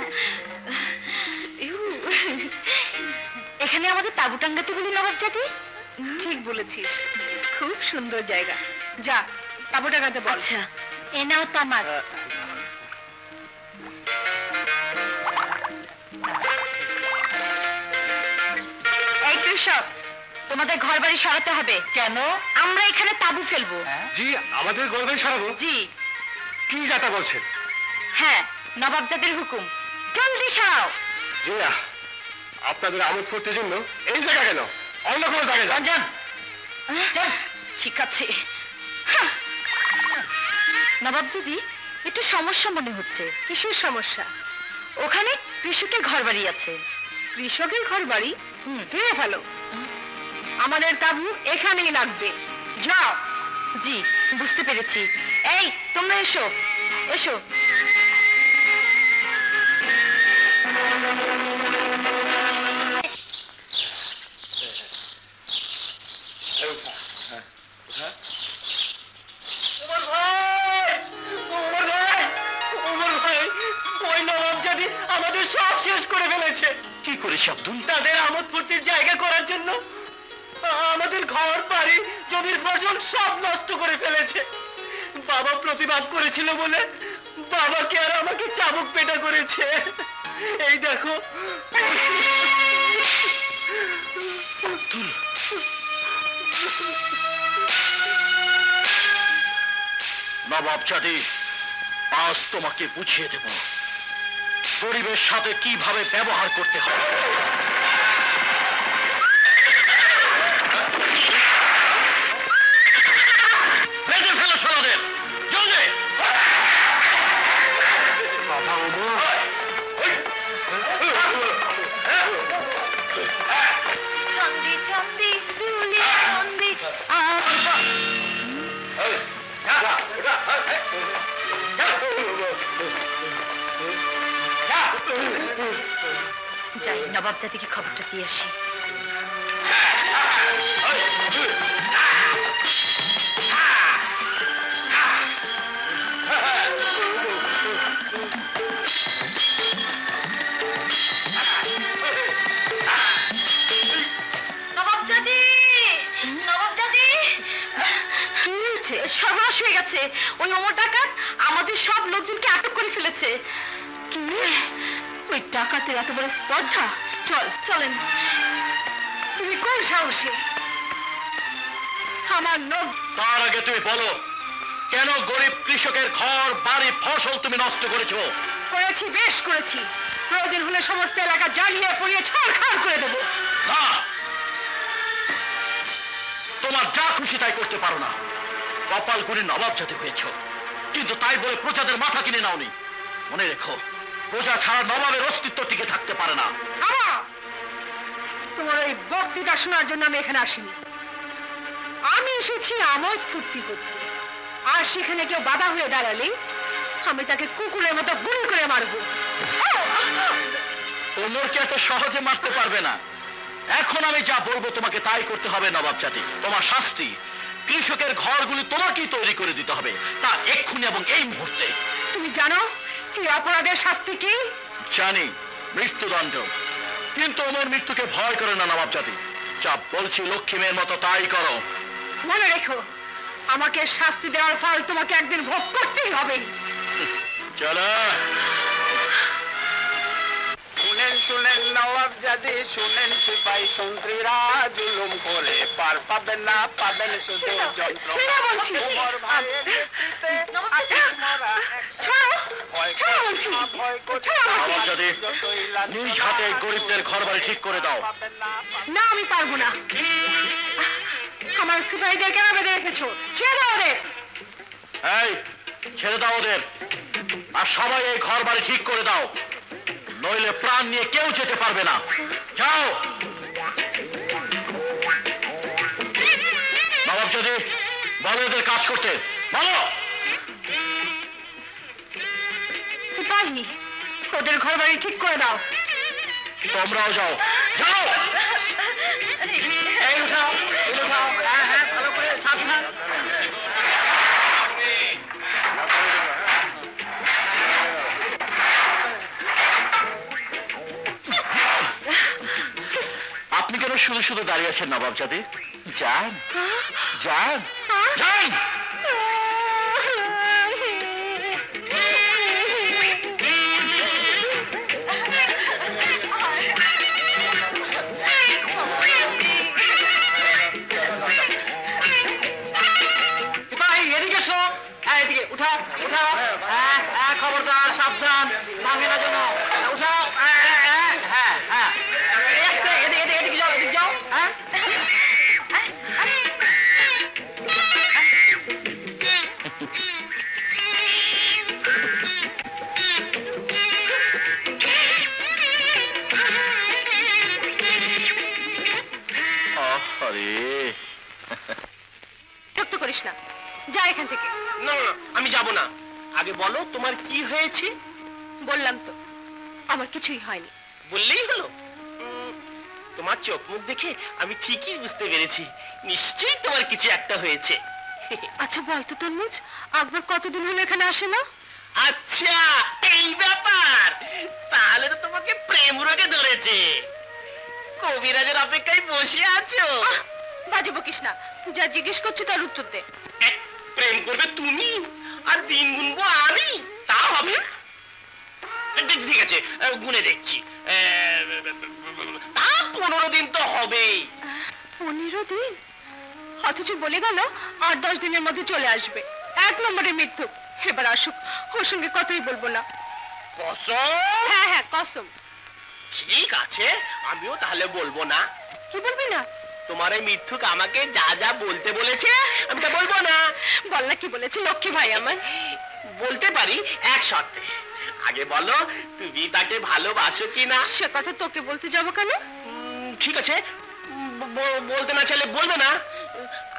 এখানে আমাদের তাঁবু টাঙ্গাতে বলি নবাব জাতি? ঠিক বলেছিস, খুব সুন্দর জায়গা। যা তাঁবু টাঙ্গাতে বল। আচ্ছা, এ নাও তামাক। এই কৃষক, তোমাদের ঘর বাড়ি সরাতে হবে। কেন? আমরা এখানে তাঁবু ফেলবো। জি, আমাদের গর্বে সরাবো? জি। কি যাতা বলছেন? হ্যাঁ, নবাবজাদের হুকুম, জলদি সরাও। জি না, আপনাদের আমোদ করতে জন্য এই জায়গা কেন? অন্য কোনো জায়গায় যান। যান চল, শিখাচ্ছি। নবাবজাদি, একটু সমস্যা মনে হচ্ছে। কিসের সমস্যা? ওখানে কৃষকের ঘর বাড়ি আছে। কৃষকের ঘর বাড়ি? ভেঙে ফেলো। আমাদের তাঁবু এখানেই লাগবে। যাও। জি, বুঝতে পেরেছি। এই, তোমরা এসো এসো। আমাদের সব শেষ করে ফেলেছে। কি করেছে আব্দুল? তাদের আমোদ ফুর্তির জায়গা করার জন্য আমাদের ঘর বাড়ি জমির ফসল সব নষ্ট করে ফেলেছে। বাবা প্রতিবাদ করেছিল বলে বাবাকে আর আমাকে চাবুক পেটা করেছে। এই দেখো। নবাব জাদি, আজ তোমাকে বুঝিয়ে দেব গরিবের সাথে কিভাবে ব্যবহার করতে হয়। বেঁধে ফেলো সরাদের, জলদি। বাবা ওমর, ছন্দি ছন্দি দুলি ছন্দি যাই নবাব জাতিকে খবরটা দিয়ে আসি। সর্বনাশ হয়ে গেছে। ওই ওমর ডাকাত আমাদের সব লোকজনকে আটক করে ফেলেছে। কি? ওই ডাকাতের এত বড় স্পর্ধা! চলেন। তুমি কোন সাহসে আমার লোক? তার আগে তুমি বলো, কেন গরিব কৃষকের ঘর বাড়ি ফসল তুমি নষ্ট করেছো? করেছি, বেশ করেছি। প্রয়োজন হলে সমস্ত এলাকা জ্বালিয়ে পুড়িয়ে ছাড়খাড় করে দেবো। না, তোমার যা খুশি তাই করতে পারো না। কপাল করে নবাব জাতি হয়েছ, কিন্তু তাই বলে প্রজাদের মাথা কিনে নাওনি। মনে রেখো, প্রজা ছাড়া নবাবের অস্তিত্ব টিকে থাকতে পারে না। তোমার ওই বক্তৃতা শোনার জন্য আমি এখানে আসিনি। আমি এসেছি আমোদ ফুর্তি করতে। আর সেখানে কেউ বাধা হয়ে দাঁড়ালে আমি তাকে কুকুরের মতো গুলি করে মারবো। ওমরকে এত সহজে মারতে পারবে না। এখন আমি যা বলবো তোমাকে তাই করতে হবে নবাব জাতি। তোমার শাস্তি, কৃষকের ঘরগুলি তোমাকেই তৈরি করে দিতে হবে, তা এক্ষুনি এবং এই মুহূর্তে। তুমি জানো এই অপরাধের শাস্তি কি? জানি, মৃত্যুদণ্ড। কিন্তু ওমর মৃত্যুকে ভয় করে না নবাব জাতি। যা বলছি লক্ষ্মী মেয়ের মতো তাই করো। মনে রেখো, আমাকে শাস্তি দেওয়ার ফল তোমাকে একদিন ভোগ করতেই হবে। চলো। শুনেন নবাব জাদি, শুনেন সিপাই সন্ত্রীরা জুলুম করে পার পাবেন না, পাবেন শুধু যন্ত্র। বলছি নবাব জাতি, নিজ হাতে গরিবদের ঘর বাড়ি ঠিক করে দাও। না, আমি পারবো না। আমার সিপাহীদের কেন বেঁধে রেখেছো? ছেড়ে দাও ওদের। এই, ছেড়ে দাও ওদের, আর সবাই এই ঘর বাড়ি ঠিক করে দাও, নইলে প্রাণ নিয়ে কেউ যেতে পারবে না। যাও। নবাব জাতি, বলো ওদের কাজ করতে, বলো। সিপাহী, ওদের ঘর বাড়ি ঠিক করে দাও। তোমরাও যাও, যাও। এই উঠাও, উঠাও। হ্যাঁ, ভালো করে সাবধান। আপনি কেন শুধু শুধু দাঁড়িয়ে আছেন নবাব জাতি? যান, যান, যান। সিপাহী এদিকে এসো। হ্যাঁ, এদিকে উঠাও, উঠাও। হ্যাঁ, খবরদার, সাবধান, ভাঙে না যেন। উঠাও। হ্যাঁ, এদিকে যাও, এদিকে যাও। হ্যাঁ, আরে বিরক্ত করিস না, যা এখান থেকে। না, আমি যাব না। আগে বলো তোমার কি হয়েছে। বললাম তো, আমার কিছুই হয়নি। বললেই হলো? তোমার চোখ মুখ দেখে আমি ঠিকই বুঝতে পেরেছি, নিশ্চয়ই তোমার কিছু একটা হয়েছে। আচ্ছা বলতো তরমুজ, আকবর কতদিন হলো এখানে আসে না? আচ্ছা, এই ব্যাপার। তাহলে তো তোমাকে প্রেম রোগে ধরেছে। কবিরাজের অপেক্ষায় বসে আছো। বাজে বকিস না, যা জিজ্ঞেস করছি তার উত্তর দে। প্রেম করবে তুমি আর দিন গুনবো আমি, তা হবে? ঠিক আছে, গুনে দেখছি। তা 15 দিন তো হবেই। 15 দিন? অথচ বলে গেল 8-10 দিনের মধ্যে চলে আসবে। 1 নম্বরের মিথ্যুক। এবার আসুক, ওর সঙ্গে কথাই বলবো না। কসম? হ্যাঁ হ্যাঁ কসম। ঠিক আছে, আমিও তাহলে বলবো না। কি বলবি না? তোমার এই মিথ্যুক আমাকে যা যা বলতে বলেছে আমি তা বলবো না। বল না কি বলেছে লক্ষ্মী ভাই আমার। বলতে পারি এক শর্তে। আগে বলো তুমি তাকে ভালোবাসো কিনা? সে কথা তোকে বলতে যাবো কেন? ঠিক আছে, বলতে না চাইলে বলবে না।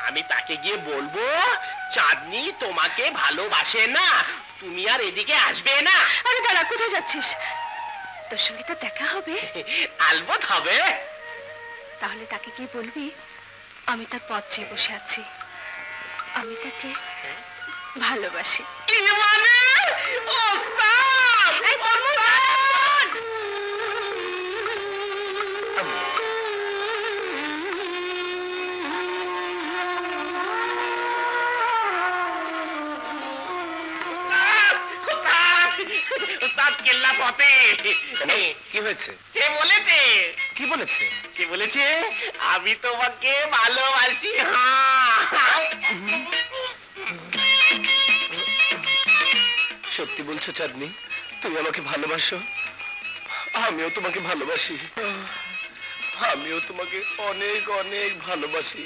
আমি তাকে গিয়ে বলবো চাঁদনি তোমাকে ভালোবাসে না, তুমি আর এদিকে আসবে না। আরে দাঁড়া, কোথায় যাচ্ছিস? তোর সঙ্গে তো দেখা হবে। আলবত হবে। তাহলে তাকে গিয়ে বলবি আমি তার পথ চেয়ে বসে আছি, আমি তাকে ভালোবাসি। কি মানে? ওস্তাদ! ওস্তাদ! ওস্তাদ কেল্লা পথে। কি হয়েছে? সে বলেছে। কি বলেছে? সে বলেছে আমি তোমাকে ভালোবাসি। হ্যাঁ, সত্যি বলছো চাঁদনি? তুমি আমাকে ভালোবাসো? আমিও তোমাকে ভালোবাসি। আমিও তোমাকে অনেক অনেক ভালোবাসি।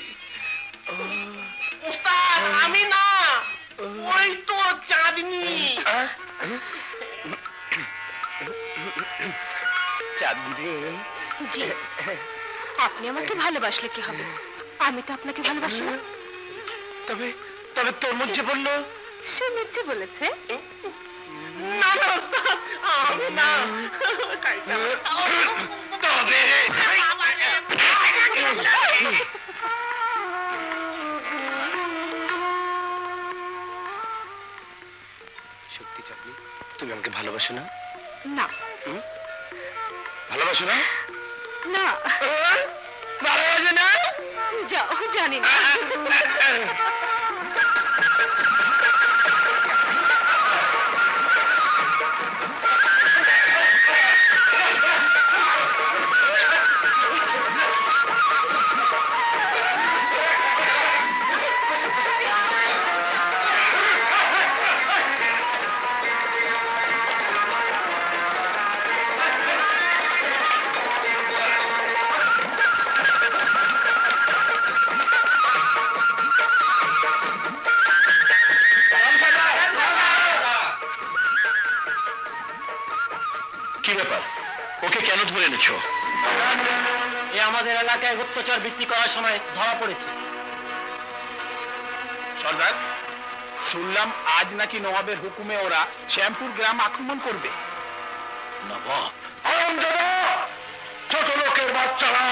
ওস্তাদ আমি না, ওই তো চাঁদনি। চাঁদনি, জি, আপনি আমাকে ভালোবাসলে কি হবে? আমি তো আপনাকে ভালোবাসি না। তবে তবে তরমুজ যে বললো সে মিথ্যে বলেছে। না না ওস্তাদ, আমি না। তবে সত্যি চাঁদনি, তুমি আমাকে ভালোবাসো না? না ভালোবাসো না? না, ভালোবাসো না? যাও, জানি না। কি ব্যাপার? ওকে কেন ধরে এনেছো? এ আমাদের এলাকায় গুপ্তচর বৃত্তি করার সময় ধরা পড়েছে। সর্দার, শুনলাম আজ নাকি নবাবের হুকুমে ওরা শ্যামপুর গ্রাম আক্রমণ করবে। নবাব? ছোট লোকের বাচ্চারা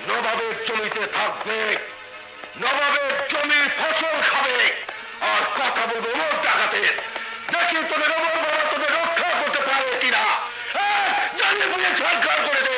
নবাবের জমিতে থাকবে, নবাবের জমির ফসল খাবে, আর কথা বলবে ওর ডাকাতের। দেখি তোদের তোদের রক্ষা করতে পারে কিনা। জানিয়ে বুঝে সরকার করে দে।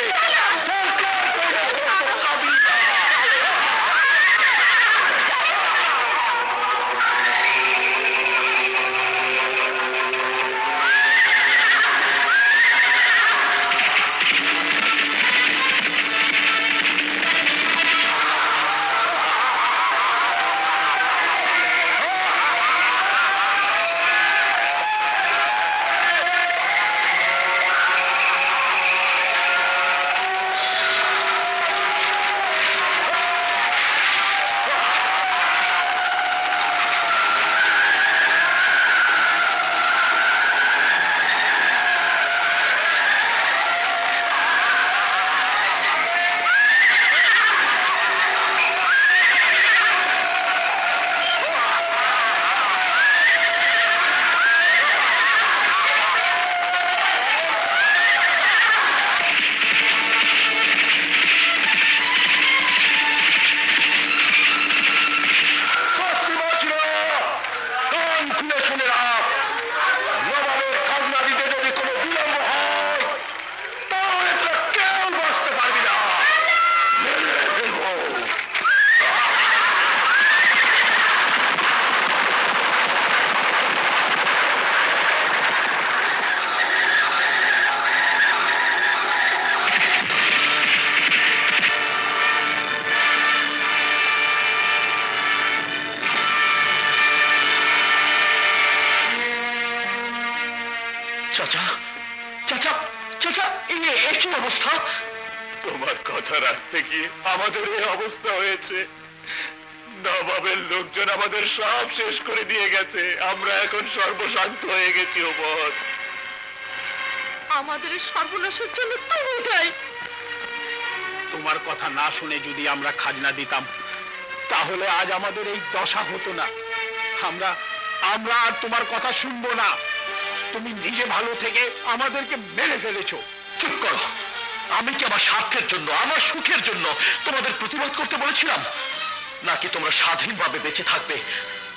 কথা রাখতে গিয়ে আমাদের এই অবস্থা হয়েছে। নবাবের লোকজন আমাদের সব শেষ করে দিয়ে গেছে, আমরা এখন সর্বশান্ত হয়ে গেছি। ওমর, আমাদের সর্বনাশের জন্য তুমি দায়ী। তোমার কথা না শুনে যদি আমরা খাজনা দিতাম তাহলে আজ আমাদের এই দশা হতো না। আমরা আমরা আর তোমার কথা শুনবো না। তুমি নিজে ভালো থেকে আমাদেরকে মেরে ফেলেছো। চুপ করো। আমি কি আমার স্বার্থের জন্য, আমার সুখের জন্য তোমাদের প্রতিবাদ করতে বলেছিলাম, নাকি তোমরা স্বাধীনভাবে বেঁচে থাকবে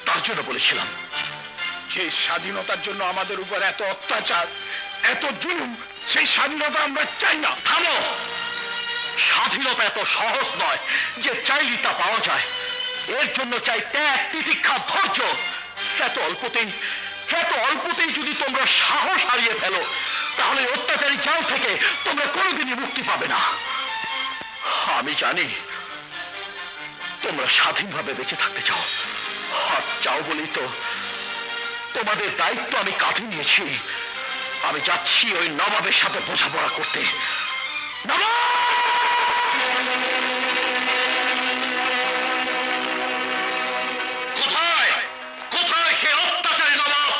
তার জন্য বলেছিলাম? সেই স্বাধীনতার জন্য আমাদের উপর এত অত্যাচার, এত জুলুম, সেই স্বাধীনতা আমরা চাই না। থামো। স্বাধীনতা এত সহজ নয় যে চাইলেই তা পাওয়া যায়। এর জন্য চাই ত্যাগ, তিতিক্ষা, ধৈর্য। এত অল্পতেই যদি তোমরা সাহস হারিয়ে ফেলো তাহলে অত্যাচারী জাল থেকে তোমরা কোনোদিনই মুক্তি পাবে না। আমি জানি তোমরা স্বাধীনভাবে বেঁচে থাকতে চাও, আর চাও বলেই তো তোমাদের দায়িত্ব আমি কাঁধে নিয়েছি। আমি যাচ্ছি ওই নবাবের সাথে বোঝাপড়া করতে। কোথায় কোথায় সে অত্যাচারী নবাব?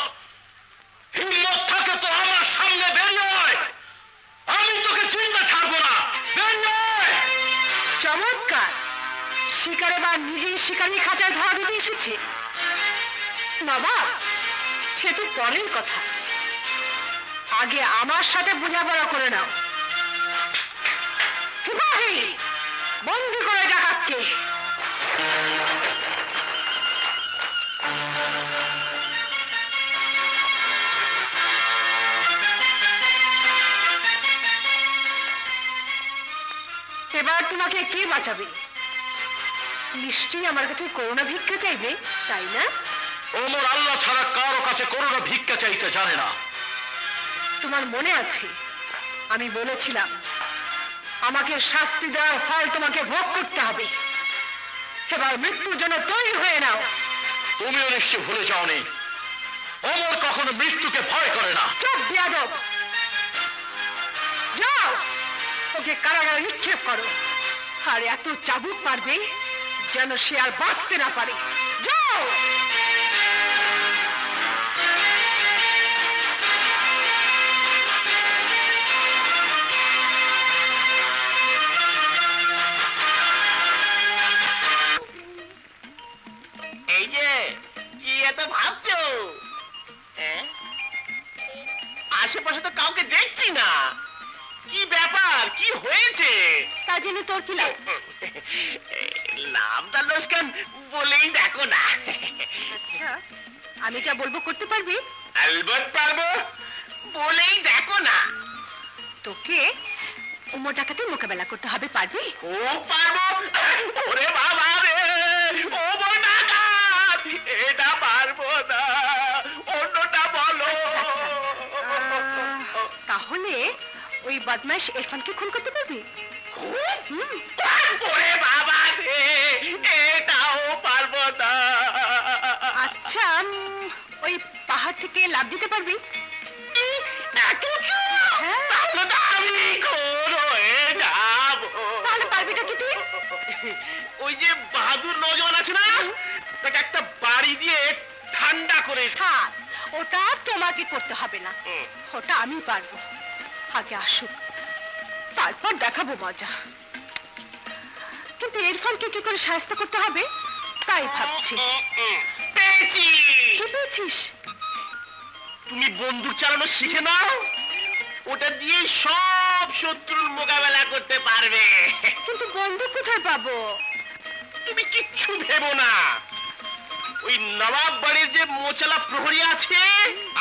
হিম্মত থাকে তো আমার সামনে বেরিয়ে আয়। আমি তোকে চিন্তা ছাড়বো না। বেরিয়ে আয়। চমৎকার! শিকারে বা নিজেই শিকারি খাঁচায় ধরা দিতে এসেছে। নবাব, সে তো পরের কথা, আগে আমার সাথে বোঝাপড়া করে নাও। সিপাহী, বন্দি করে ডাকাতকে। এবার তোমাকে কে বাঁচাবে? নিশ্চয়ই আমার কাছে করুণা ভিক্ষা চাইবে, তাই না? ওমর আল্লাহ ছাড়া কারো কাছে করুণা ভিক্ষা চাইতে জানে না। তোমার মনে আছে আমি বলেছিলাম আমাকে শাস্তি দেওয়ার ফল তোমাকে ভোগ করতে হবে। এবার মৃত্যুর জন্য তৈরি হয়ে নাও। তুমিও নিশ্চয় ভুলে যাওনি ওমর কখনো মৃত্যুকে ভয় করে না। চুপ বেয়াদব! যাও, ওকে কারাগারে নিক্ষেপ করো, আর এত চাবুক মারবে যেন সে আর বাঁচতে না পারে। যাও। এই যে কি এত ভাবছো? আশেপাশে তো কাউকে দেখছি না। কি ব্যাপার, কি হয়েছে? তার জন্য তোর কি লাভ? নামটা লোসকান বলেই দেখো না। আচ্ছা, আমি যা বলবো করতে পারবি? আলবত পারবো, বলেই দেখো না। তোকে উমর ডাকাতে মোকাবেলা করতে হবে, পারবি? খুব পারবো। ওরে বাবা রে, ও বড় ডাকাত, এটা পারবো না, অন্যটা বলো। তাহলে ওই বদমাইশ ইরফানকে খুন করতে পারবি? ওরে বাবা রে, এটাও পারবো না। আচ্ছা, ওই পাহাড় থেকে লাফ দিতে পারবি? এত উঁচু? হ্যাঁ। তাহলে তো আমি খুন হয়ে যাব। তাহলে পারবিটা কি তুই? ওই যে বাহাদুর নজওয়ান আছে না, তাকে একটা বাড়ি দিয়ে ঠান্ডা করে। হ্যাঁ, ওটা তোমাকে করতে হবে না, ওটা আমি পারবো। আগে আসুক, তারপর দেখাবো মজা। কিন্তু ইরফানকে কি করে সাহায্য করতে হবে তাই ভাবছি। পেয়েছি। কি পেয়েছিস? তুমি বন্দুক চালানো শিখে নাও, ওটা দিয়ে সব শত্রুর মোকাবেলা করতে পারবে। কিন্তু বন্দুক কোথায় পাবো? তুমি কিচ্ছু ভেবো না। ওই নবাব বাড়ির যে মোচালা প্রহরী আছে,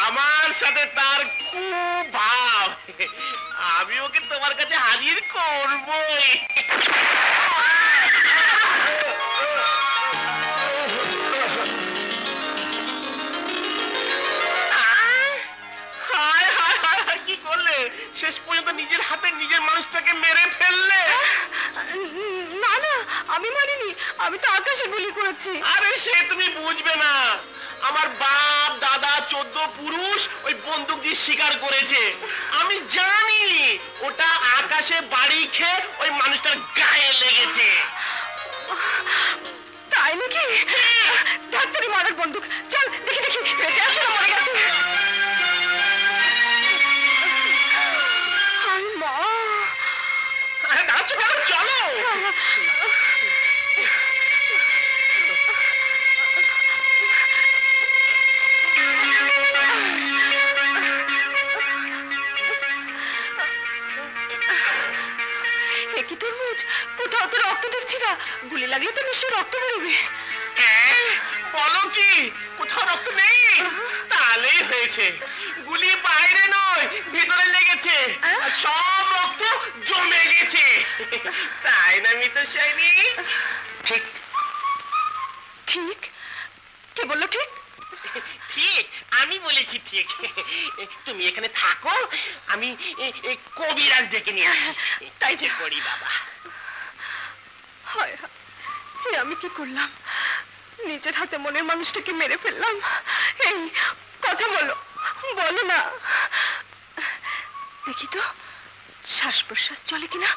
আমার সাথে তার খুব ভাব। আমি ওকে তোমার কাছে হাজির করবই। হায় হায় হায় হায়, কি করলে? শেষ পর্যন্ত নিজের হাতে নিজের মানুষটাকে মেরে ফেললে। না না, আমি মারিনি, আমি তো আকাশে গুলি করেছি। আরে সে তুমি বুঝবে না। আমার বাপ দাদা 14 পুরুষ ওই বন্দুক দিয়ে শিকার করেছে। আমি জানি ওটা আকাশে বাড়ি খেয়ে ওই মানুষটার বন্দুক, চল দেখি দেখি বেঁচে আছে না মরে গেছে। হায় মা, আরে নাচো কেন, চলো। কি তরমুজ, কোথাও তো রক্ত দেখছি না, গুলি লাগলে তো নিশ্চয়ই রক্ত বেরোবে। বলো কি, কোথাও রক্ত নেই? তাহলেই হয়েছে, গুলি বাইরে নয় ভিতরে লেগেছে, আর সব রক্ত জমে গেছে। তাই না মিতশাইনি? ঠিক ঠিক? কে বললো ঠিক? ঠিক, আমি বলেছি ঠিক। তুমি এখানে থাকো, আমি কবিরাজ ডেকে নিয়ে আসি। তাই যে করি বাবা। হায় হায়, এ আমি কি করলাম? নিজের হাতে মনের মানুষটাকে মেরে ফেললাম। এই কথা বলো, বলো না। দেখি তো শ্বাস প্রশ্বাস চলে কিনা।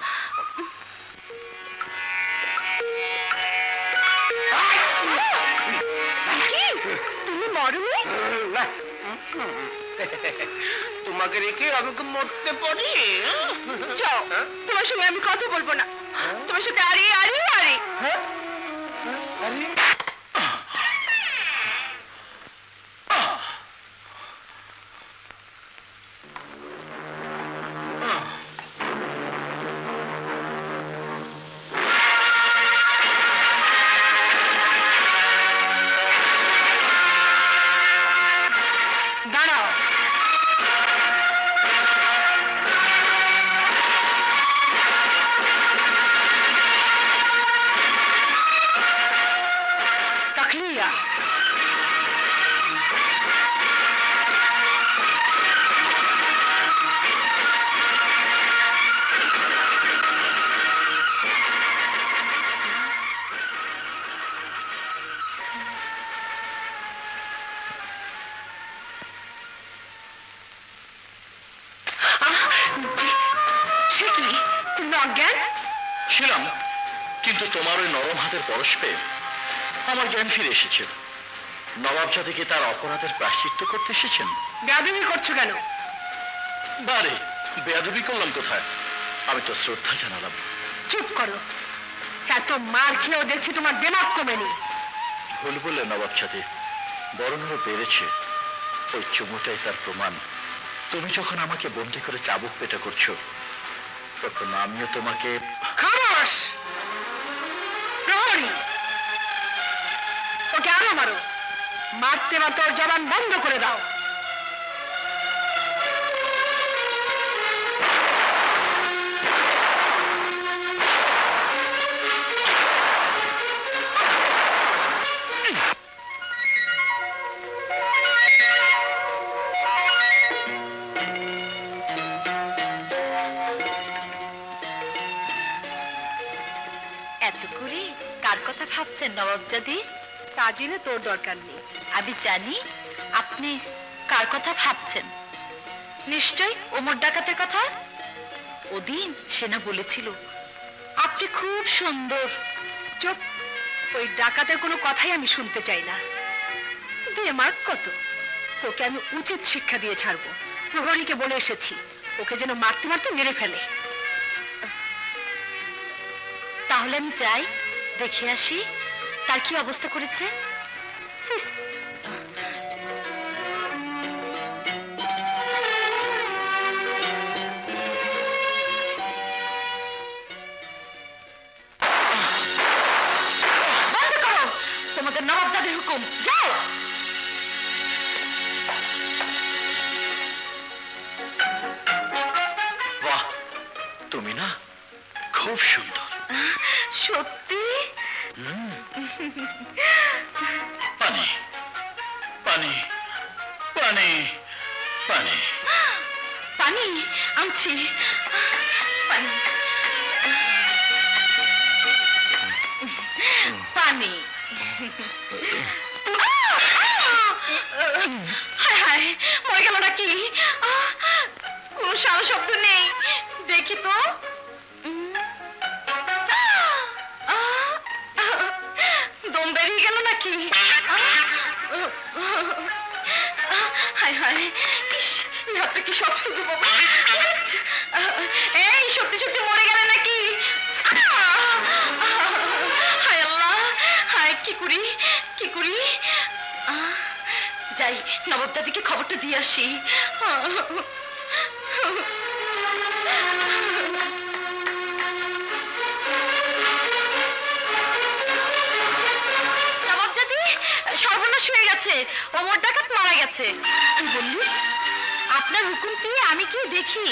কি, তুমি মরনি? তোমাকে রেখে আমাকে মরতে পারি? যাও, তোমার সঙ্গে আমি কথা বলবো না। তোমার সাথে আরে আরে আরে। দাঁড়াও, তাকলিয়া। সে কি, তুমি অজ্ঞান? ছিলাম, কিন্তু তোমার ওই নরম হাতের পরশ পেয়ে আমার জ্ঞান ফিরে এসেছিল। নবাব জাতিকে তার অপরাধের প্রায়শ্চিত্ত করতে এসেছেন। বেয়াদবি করছো কেন? বারে, বেয়াদবি করলাম কোথায়? আমি তো শ্রদ্ধা জানালাম। চুপ করো, এত মার খেয়েও দেখছি তোমার দিমাগ কমেনি। ভুল বললে নবাব জাতি, বরং আরো বেড়েছে। ওই চুমুটাই তার প্রমাণ। তুমি যখন আমাকে বন্দি করে চাবুক পেটা করছো, তখন আমিও তোমাকে। খামোশ প্রহরী, ওকে আরো মারো। মারতে মারতে ওর জবান বন্ধ করে দাও। এত করে কার কথা ভাবছেন নবাবজাদি? তা জেনে তোর দরকার নেই। আমি জানি আপনি কার কথা ভাবছেন। নিশ্চয় ওমর ডাকাতের কথা। ওদিন সেনা বলেছিল আপনি খুব সুন্দর। চুপ, ওই ডাকাতের কোনো কথাই আমি শুনতে চাই না। দিয়ে মার্ক কত, ওকে আমি উচিত শিক্ষা দিয়ে ছাড়বো। প্রহরীকে বলে এসেছি, ওকে যেন মারতে মারতে মেরে ফেলে। তাহলে আমি যাই, দেখে আসি তার কি অবস্থা করেছে। বন্ধ করো তোমাদের নবাবজাদির হুকুম, যাও। বাহ, তুমি না খুব সুন্দর। সত্যি? পানি পানি পানি পানি পানি আনছি। পানি পানি। হায় হায়, মরে গেল নাকি? কোনো সারা শব্দ নেই, দেখি তো। দম বেরিয়ে গেল নাকি? হায় হায়, ইস, এই হাতটা কি শক্ত গো বাবা। এই সত্যি সত্যি মরে গেলে নাকি? হায় আল্লাহ, হায় কি করি কি করি। যাই নবাব জাদিকে খবরটা দিয়ে আসি। নবাব জাদি, সর্বনাশ হয়ে গেছে, ওমর ডাকাত মারা গেছে। কি বললি? আপনার হুকুম পেয়ে আমি কি দেখি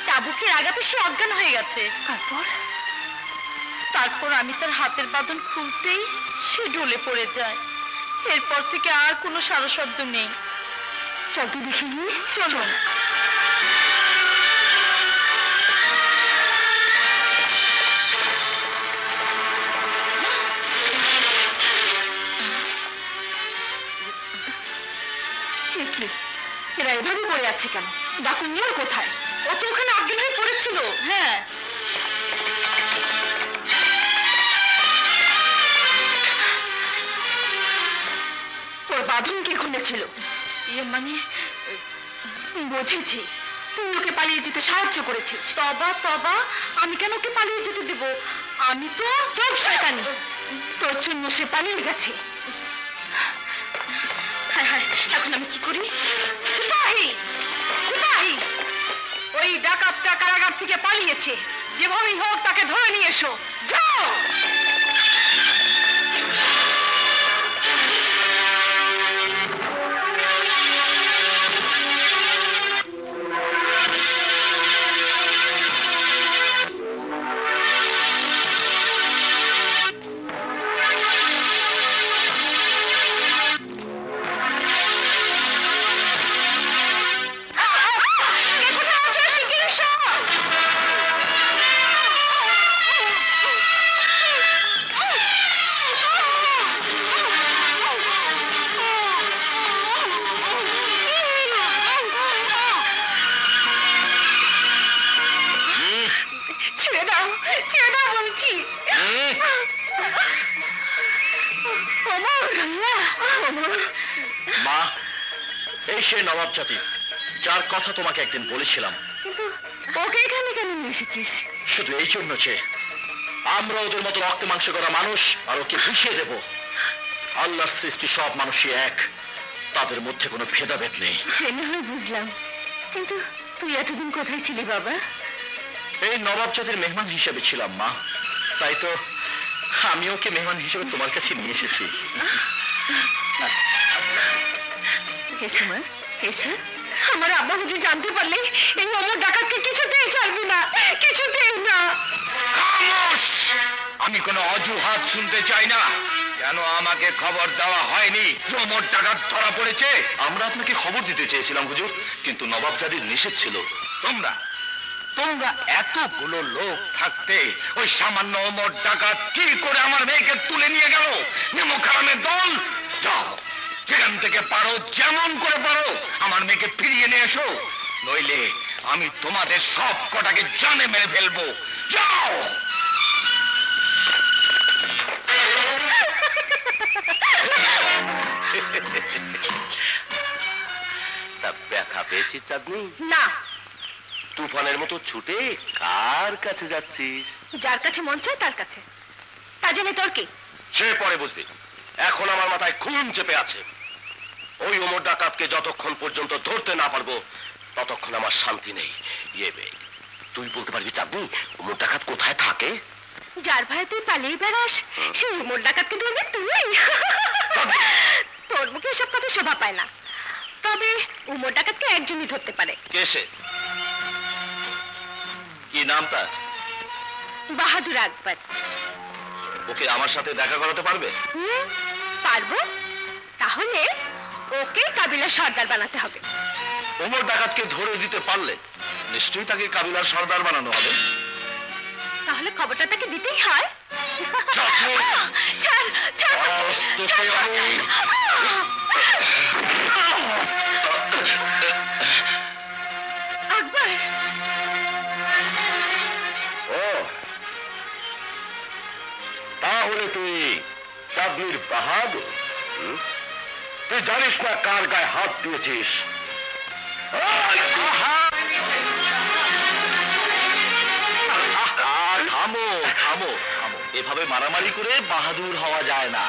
চাবুকের আঘাতে সে অজ্ঞান হয়ে গেছে। তারপর আমি তার হাতের বাঁধন খুলতেই সে ঢলে পড়ে যায়। এরপর থেকে আর কোনো সারাশব্দ নেই। চল তো দেখি, চলো। এরা এভাবে পড়ে আছে কেন? ডাকুন নিয়ে কোথায়? ও তো ওখানে অজ্ঞান হয়ে পড়েছিল। হ্যাঁ, ওর বাঁধন কে খুলেছিল? ইয়ে মানে বুঝেছি, তুই ওকে পালিয়ে যেতে সাহায্য করেছিস। তবা তবা, আমি কেন ওকে পালিয়ে যেতে দেব? আমি তো চোখ শয়তানি, তোর জন্য সে পালিয়ে গেছে। হায় হায়, এখন আমি কি করি? সিপাহী, সিপাহী, ওই ডাকাতটা কারাগার থেকে পালিয়েছে, যেভাবেই হোক তাকে ধরে নিয়ে এসো। যাও। মা, এই সে নবাব জাতি যার কথা তোমাকে একদিন বলেছিলাম। কিন্তু ওকে এখানে কেন নিয়ে এসেছিস? শুধু এই জন্য যে আমরা ওদের মতো রক্তে মাংস করা মানুষ, আর ওকে বুঝিয়ে দেব আল্লাহর সৃষ্টি সব মানুষই এক, তাদের মধ্যে কোনো ভেদাভেদ নেই। সে না হয় বুঝলাম, কিন্তু তুই এতদিন কোথায় ছিলি বাবা? এই নবাব জাতির মেহমান হিসেবে ছিলাম মা, তাই তো আমি ওকে মেহমান হিসেবে তোমার কাছে নিয়ে এসেছি। এসো মা, এসো। আমার আব্বা হুজুর জানতে পারলে এই অমর ডাকাতকে কিছুতেই ছাড়বি না, কিছুতেই না। খামোশ! আমি কোনো অজুহাত শুনতে চাই না। কেন আমাকে খবর দেওয়া হয়নি অমর ডাকাত ধরা পড়েছে? আমরা আপনাকে খবর দিতে চেয়েছিলাম হুজুর, কিন্তু নবাব জাদির নিষেধ ছিল। তোমরা তোমরা এতগুলো লোক থাকতে ওই সামান্য অমর ডাকাত কি করে আমার মেয়েকে তুলে নিয়ে গেল? নেমোখারামের দল! যাও, যেখান থেকে পারো, যেমন করে পারো আমার মেয়েকে ফিরিয়ে নিয়ে এসো, নইলে আমি তোমাদের সব কটাকে জানে মেরে ফেলবো। যাও! তা ব্যথা পেয়েছিস চাঁদনি? না। তুফানের মতো ছুটে কার কাছে যাচ্ছিস? যার কাছে মন চায় তার কাছে। তা জেনে তোর কি? সে পরে বুঝবি, এখন আমার মাথায় খুন চেপে আছে। ওই ওমর ডাকাতকে যতক্ষণ পর্যন্ত ধরতে না পারবো ততক্ষণ আমার শান্তি নেই। তুই বলতে পারবি চাঁদনি ওমর ডাকাত কোথায় থাকে? যার ভয়ে তুই পালিয়ে বেড়াস সেই ওমর ডাকাতকে ধরবি তুই? তোর মুখে এসব কথা শোভা পায় না। তবে ওমর ডাকাতকে একজনই ধরতে পারে। কে সে? কি নাম তার? বাহাদুর আকবর। ওকে আমার সাথে দেখা করাতে পারবে? পারবো। তাহলে ওকে কাবিলার সর্দার বানাতে হবে। ওমর ডাকাতকে ধরে দিতে পারলে নিশ্চয়ই তাকে কাবিলার সর্দার বানানো হবে। তাহলে খবরটা তাকে দিতেই হয়। চাচু! ছাড়, ছাড়, অস্ত ছাড়, ছাড়। পেয়নি। আকবর! ও, তাহলে তুই চাঁদনির বাহাদুর? তুই জানিস না কার গায়ে হাত দিয়েছিস? থামো থামো থামো, এভাবে মারামারি করে বাহাদুর হওয়া যায় না।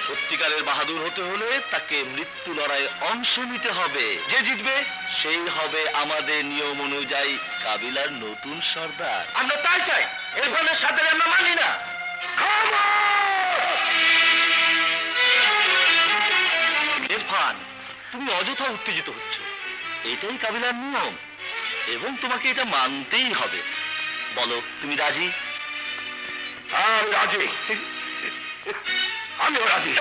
সত্যিকারের বাহাদুর হতে হলে তাকে মৃত্যু লড়াইয়ে অংশ নিতে হবে। যে জিতবে সেই হবে আমাদের নিয়ম অনুযায়ী কাবিলার নতুন সর্দার। আমরা তাই চাই, ইরফানের সাথে আমরা মানি না। ইরফান, তুমি অযথা উত্তেজিত হচ্ছ। এটাই কাবিলার নিয়ম এবং তোমাকে এটা মানতেই হবে। বলো, তুমি রাজি? আমি রাজি, আমিও রাজি।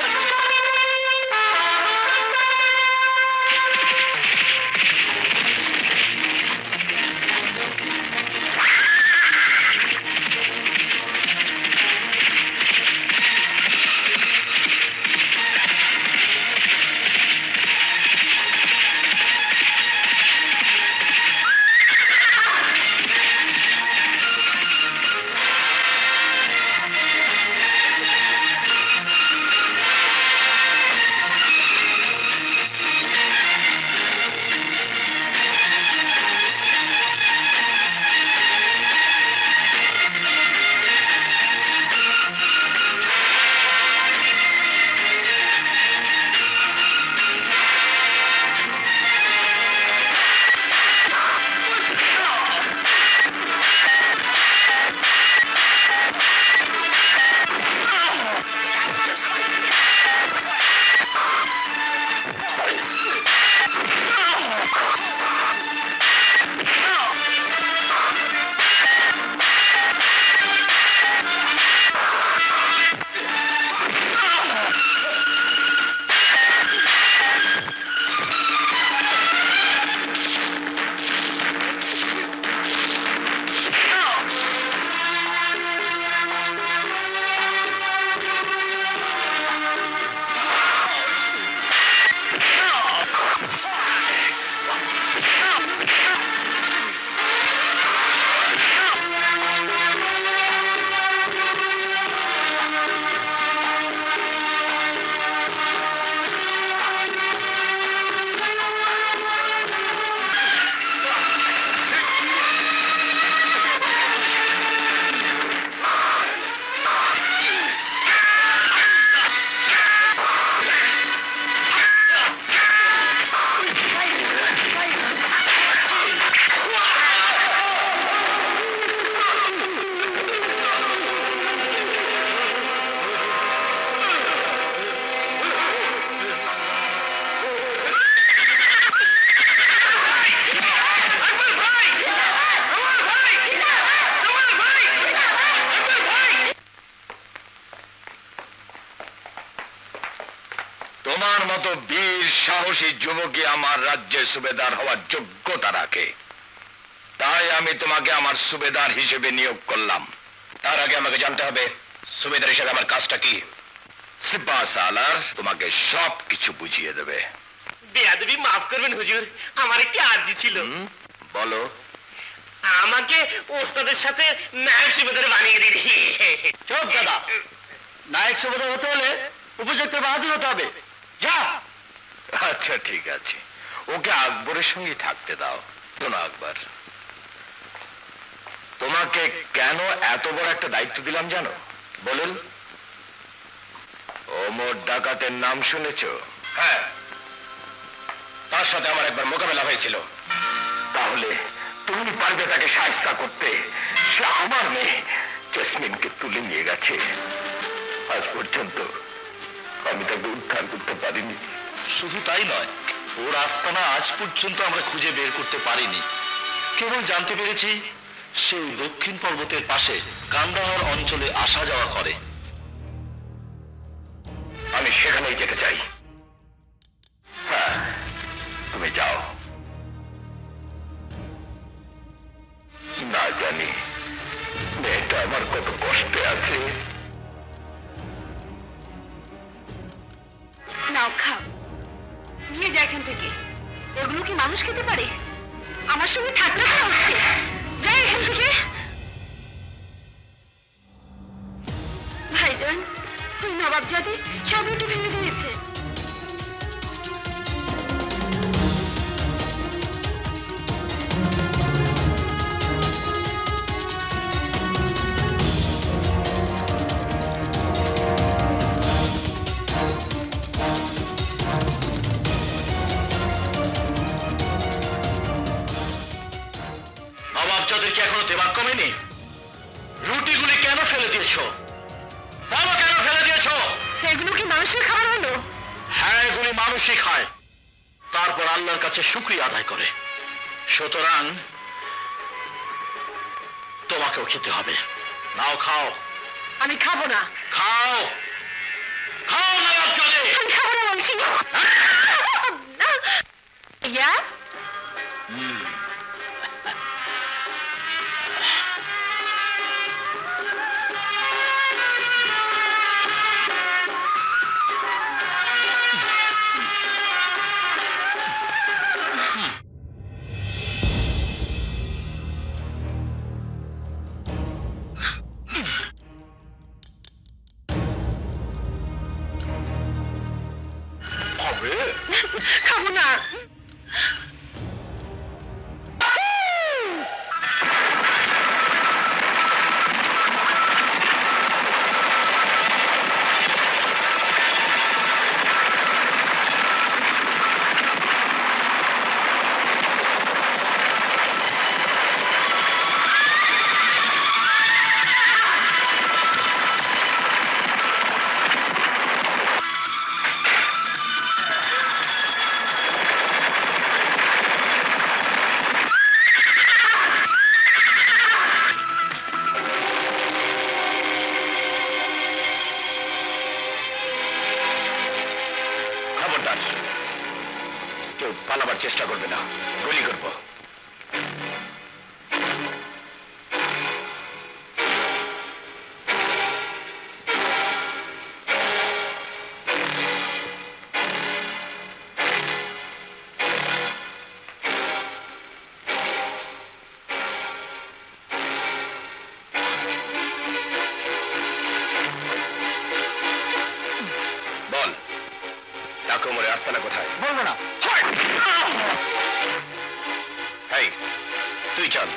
তোমার মতো বীর সাহসী যুবকই আমার রাজ্যের সুবেদার হওয়ার যোগ্যতা রাখে। তাই আমি তোমাকে আমার সুবেদার হিসেবে নিয়োগ করলাম। তার আগে আমাকে জানতে হবে সুবেদার হিসেবে আমার কাজটা কি। সিপাহ সালার তোমাকে সব কিছু বুঝিয়ে দেবে। বেয়াদবি মাফ করবেন হুজুর, আমার একটি আর্জি ছিল। বলো। আমাকে ওস্তাদের সাথে নায়ক সুবেদার বানিয়ে দিন। চুপ দাদা, নায়ক সুবেদার হতে হলে উপযুক্ত বাহাদুর হতে হবে। যা। আচ্ছা ঠিক আছে, ওকে আকবরের সঙ্গে থাকতে দাও। শোনো আকবর, তোমাকে কেন এত বড় একটা দায়িত্ব দিলাম জানো? বলুন। ওমর ডাকাতের নাম শুনেছো? হ্যাঁ, তার সাথে আমার একবার মোকাবেলা হয়েছিল। তাহলে তুমি পারবে তাকে শায়েস্তা করতে? সে আমার মেয়ে জেসমিনকে তুলে নিয়ে গেছে। আজ পর্যন্ত আমি তাকে উদ্ধার করতে পারিনি। শুধু তাই নয়, ওর আস্তানা আজ পর্যন্ত আমরা খুঁজে বের করতে পারিনি। কেবল জানতে পেরেছি সে দক্ষিণ পর্বতের পাশে কান্দাহার অঞ্চলে আসা যাওয়া করে। আমি সেখানেই যেতে চাই। হ্যাঁ, তুমি যাও। না জানি মেয়েটা আমার কত কষ্টে আছে। নাও খাও, নিয়ে যা এখান থেকে। এগুলো কি মানুষ খেতে পারে? আমার সঙ্গে ঠাট্টা করা হচ্ছে। যাই এখান থেকে। ভাইজান, ওই নবাবজাদি সব একটু ভেঙে দিয়েছে। ফেলে দিয়েছো? বলো কেন ফেলে দিয়েছো? এগুলো কি মানুষের খাবার হলো? হ্যাঁ, এগুলি মানুষই খায়, তারপর আল্লাহর কাছে শুকরিয়া আদায় করে। সুতরাং তোমাকেও খেতে হবে। নাও খাও। আমি খাবো না। খাও, খাও নবাব জাদে। আমি খাবো না বলছি। ইয়া খাবে? খাবো না। খবরদার, কেউ পালাবার চেষ্টা করবে না, গুলি করবো। বল, ডাকু মোরে আস্তানা কোথায়? বলবো না। এই, তুই চল,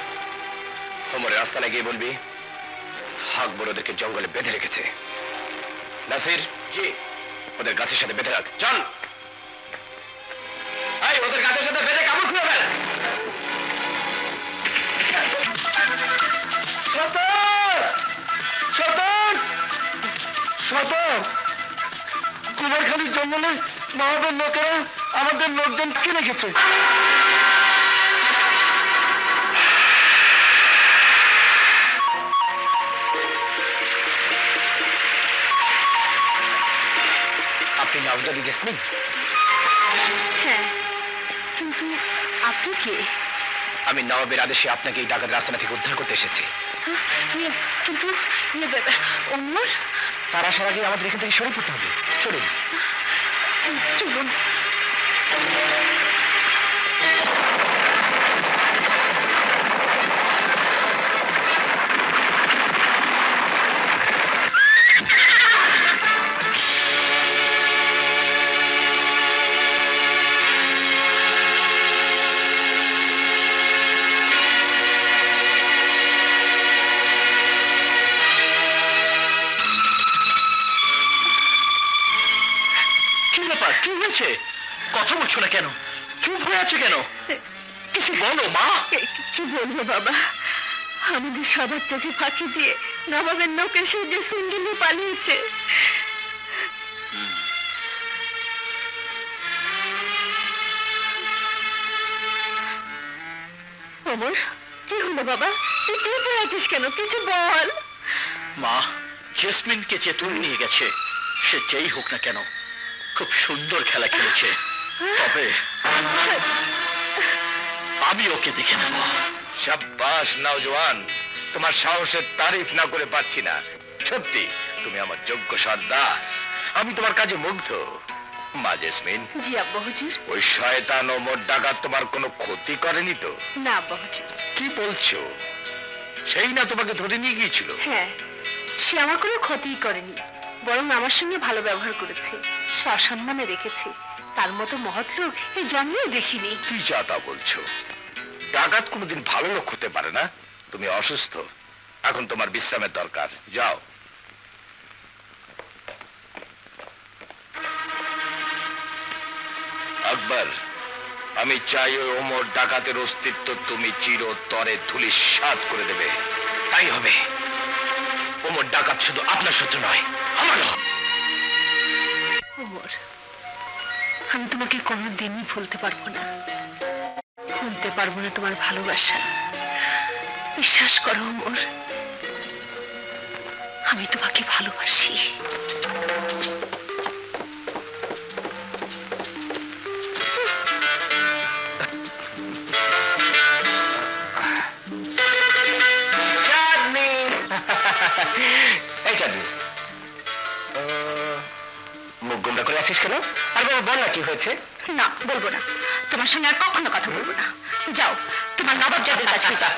ওমরের আস্তানা গিয়ে বলবি আকবর ওদেরকে জঙ্গলে বেঁধে রেখেছে। নাসির, জি, ওদের গাছের সাথে বেঁধে রাখ। চল। এই, ওদের গাছের সাথে বেঁধে কামড় খুলে ফেল। কুমারখালীর জঙ্গলে নবাবের লোকেরা আমাদের লোকজন কিনে গেছে। আপনি নওজাদি জেসমিন? হ্যাঁ, কিন্তু আপনি কে? আমি নবাবের আদেশে আপনাকে এই ডাকাত রাস্তা থেকে উদ্ধার করতে এসেছি। কিন্তু অমর, তার আসার আগে আমাদের এখান থেকে সরে পড়তে হবে। চলুন। চলুন। কি হয়েছে? কথা বলছো না কেন? চুপ হয়ে আছে কেন? কিছু বলো মা। কি বলবো বাবা, আমাদের সবার চোখে ফাঁকি দিয়ে নবাবের লোক এসে যে সিঙ্গিলে পালিয়েছে। অমর, কি হলো বাবা? তুই চুপ হয়ে আছিস কেন? কিছু বল। মা, জেসমিনকে যে তুলে নিয়ে গেছে, সে যেই হোক না কেন খুব সুন্দর খেলা খেলেছে, তবে আমি ওকে দেখে নেব। শাবাশ নওজওয়ান, তোমার সাহসের তারিফ না করে পারছি না। সত্যি তুমি আমার যোগ্য সর্দার। আমি তোমার কাজে মুগ্ধ। মা জেসমিন। জি আব্বা হুজুর। ওই শয়তান ওমর ডাকাত তোমার কোনো ক্ষতি করেনি তো? না আব্বা হুজুর। কি বলছো? সেই না তোমাকে ধরে নিয়ে গিয়েছিল? হ্যাঁ, সে আমার কোনো ক্ষতিই করেনি, বরং আমার সঙ্গে ভালো ব্যবহার করেছে, সসম্মানে রেখেছে। তার মতো মহৎ লোক এই জন্মেও দেখিনি। কি যা তা বলছো? ডাকাত কোনোদিন ভালো লোক হতে পারে না। তুমি অসুস্থ, এখন তোমার বিশ্রামের দরকার, যাও। আকবর, আমি চাই ওই ওমর ডাকাতের অস্তিত্ব তুমি চিরতরে ধূলিসাৎ করে দেবে। তাই হবে। ওমর ওমর ডাকাত শুধু আপনার শত্রু নয়, আমারও। ওমর, আমি তোমাকে কোনোদিনই ভুলতে পারবো না, ভুলতে পারবো না তোমার ভালোবাসা। বিশ্বাস করো ওমর, আমি তোমাকে ভালোবাসি। এই চাঁদনি, মুখ গোমরা করে আছিস কেন? আর বাবা বল না কি হয়েছে? না, বলবো না, তোমার সঙ্গে আর কখনো কথা বলবো না। যাও, তোমার নবাবজাদের কাছে যাও।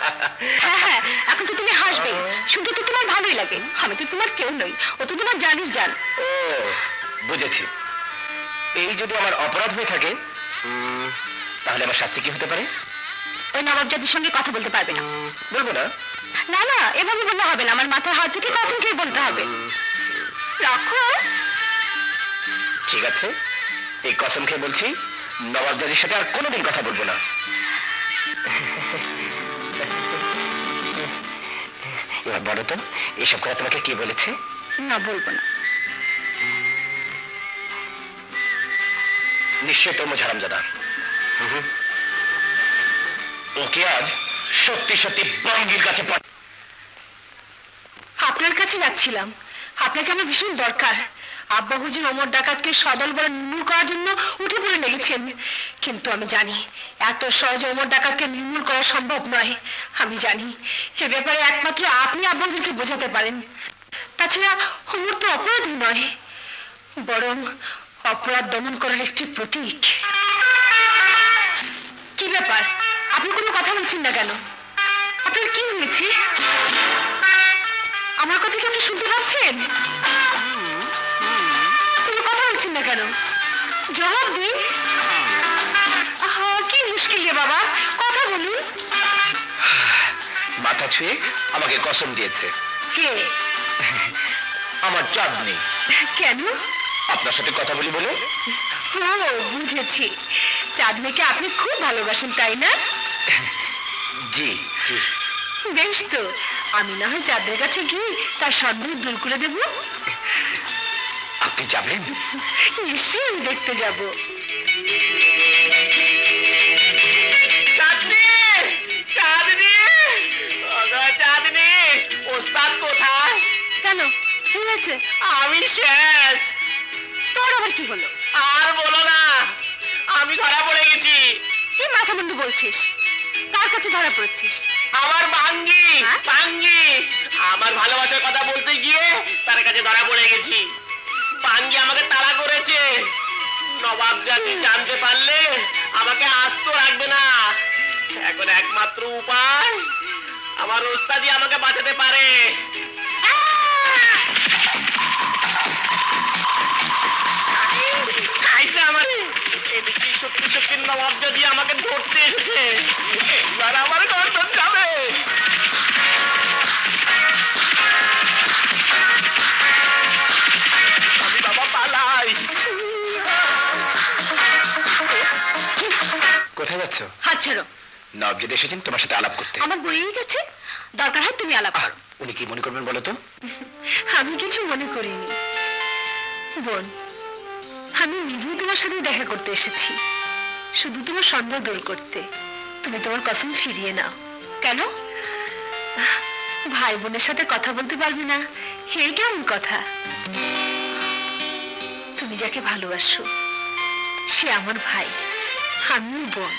হ্যাঁ হ্যাঁ, এখন তো তুমি হাসবে, শুনতে তো তোমার ভালোই লাগে। আমি তো তোমার কেউ নই, ও তো তোমার জানিস জান। ও বুঝেছি। এই যদি আমার অপরাধ হয়ে থাকে, তাহলে আমার শাস্তি কি হতে পারে? ওই নবাবজাদের সঙ্গে কথা বলতে পারবে না। বলবো না? না না, এভাবে বললে হবে না, আমার মাথায় হাত থেকে কসম খেয়ে বলতে হবে। রাখো। ঠিক আছে, এই কসম খেয়ে বলছি, নবাবজাদির সাথে আর কোনোদিন কথা বলবো না। এবার বলো তো, এসব কথা তোমাকে কে বলেছে? না, বলবো না। নিশ্চয় তরমুজ হারামজাদা। ওকে আজ সত্যি সত্যি বঙ্গির কাছে আপনার কাছে যাচ্ছিলাম, আপনাকে আমার ভীষণ দরকার। আব্বা হুজুর ওমর ডাকাতকে সদল বলে নির্মূল করার জন্য উঠে পড়ে লেগেছেন, কিন্তু আমি জানি এত সহজে ওমর ডাকাতকে নির্মূল করা সম্ভব নয়। আমি জানি এ ব্যাপারে একমাত্র আপনি আব্বা হুজুরকে বোঝাতে পারেন। তাছাড়া ওমর তো অপরাধী নয়, বরং অপরাধ দমন করার একটি প্রতীক। কি ব্যাপার, আপনি কোনো কথা বলছেন না কেন? আপনার কি হয়েছে? আমার কথা কি আপনি শুনতে পাচ্ছেন? তুমি কথা বলছেন না কেন? জবাব দিন। কি মুশকিল রে বাবা, কথা বলুন। মাথা ছুঁয়ে আমাকে কসম দিয়েছে। কে? আমার চাঁদনি। কেন? আপনার সাথে কথা বলি বলে। ও বুঝেছি, চাঁদনিকে আপনি খুব ভালোবাসেন, তাই না? জি জি। বেশ তো, আমি না হয় চাঁদের কাছে গিয়ে তার সন্দেহ দূর করে দেব। আপনি যাবেন? নিশ্চয়ই আমি দেখতে যাব। চাঁদনি, চাঁদনি, চাঁদনি, ওস্তাদ কোথায়? কেন, কি হয়েছে? আমি শেষ। তোর আবার কি হলো? আর বলো না, আমি ধরা পড়ে গেছি। কি মাথা মুন্ডু বলছিস? কার কাছে ধরা পড়েছিস? আমার ভাঙ্গি, হ্যাঁ? ভাঙ্গি, আমার ভালোবাসার কথা বলতে গিয়ে তার কাছে ধরা পড়ে গেছি। ভাঙ্গি আমাকে তাড়া করেছে। নবাব জাতি জানতে পারলে আমাকে আস্ত রাখবে না। এখন একমাত্র উপায়, আমার ওস্তাদি আমাকে বাঁচাতে পারে। খাইছে আমার। এদিকে সত্যি সত্যি নবাব জাতি আমাকে ধরতে এসেছে। এবার আমার গর্দন যাবে। আমি বাবা পালাই। কোথায় যাচ্ছ? হাত ছেড়ো। নবজাদ এসেছেন তোমার সাথে আলাপ করতে। আমার বইয়েই গেছে, দরকার হয় তুমি আলাপ করো। উনি কি মনে করবেন বলো তো? আমি কিছু মনে করিনি বোন, আমি নিজেই তোমার সাথে দেখা করতে এসেছি, শুধু তোমার সন্দেহ দূর করতে। তুমি তোমার কসম ফিরিয়ে নাও। কেন? ভাই বোনের সাথে কথা বলতে পারবে না, এই কেমন কথা? তুমি যাকে ভালোবাসো সে আমার ভাই, আমিও বোন।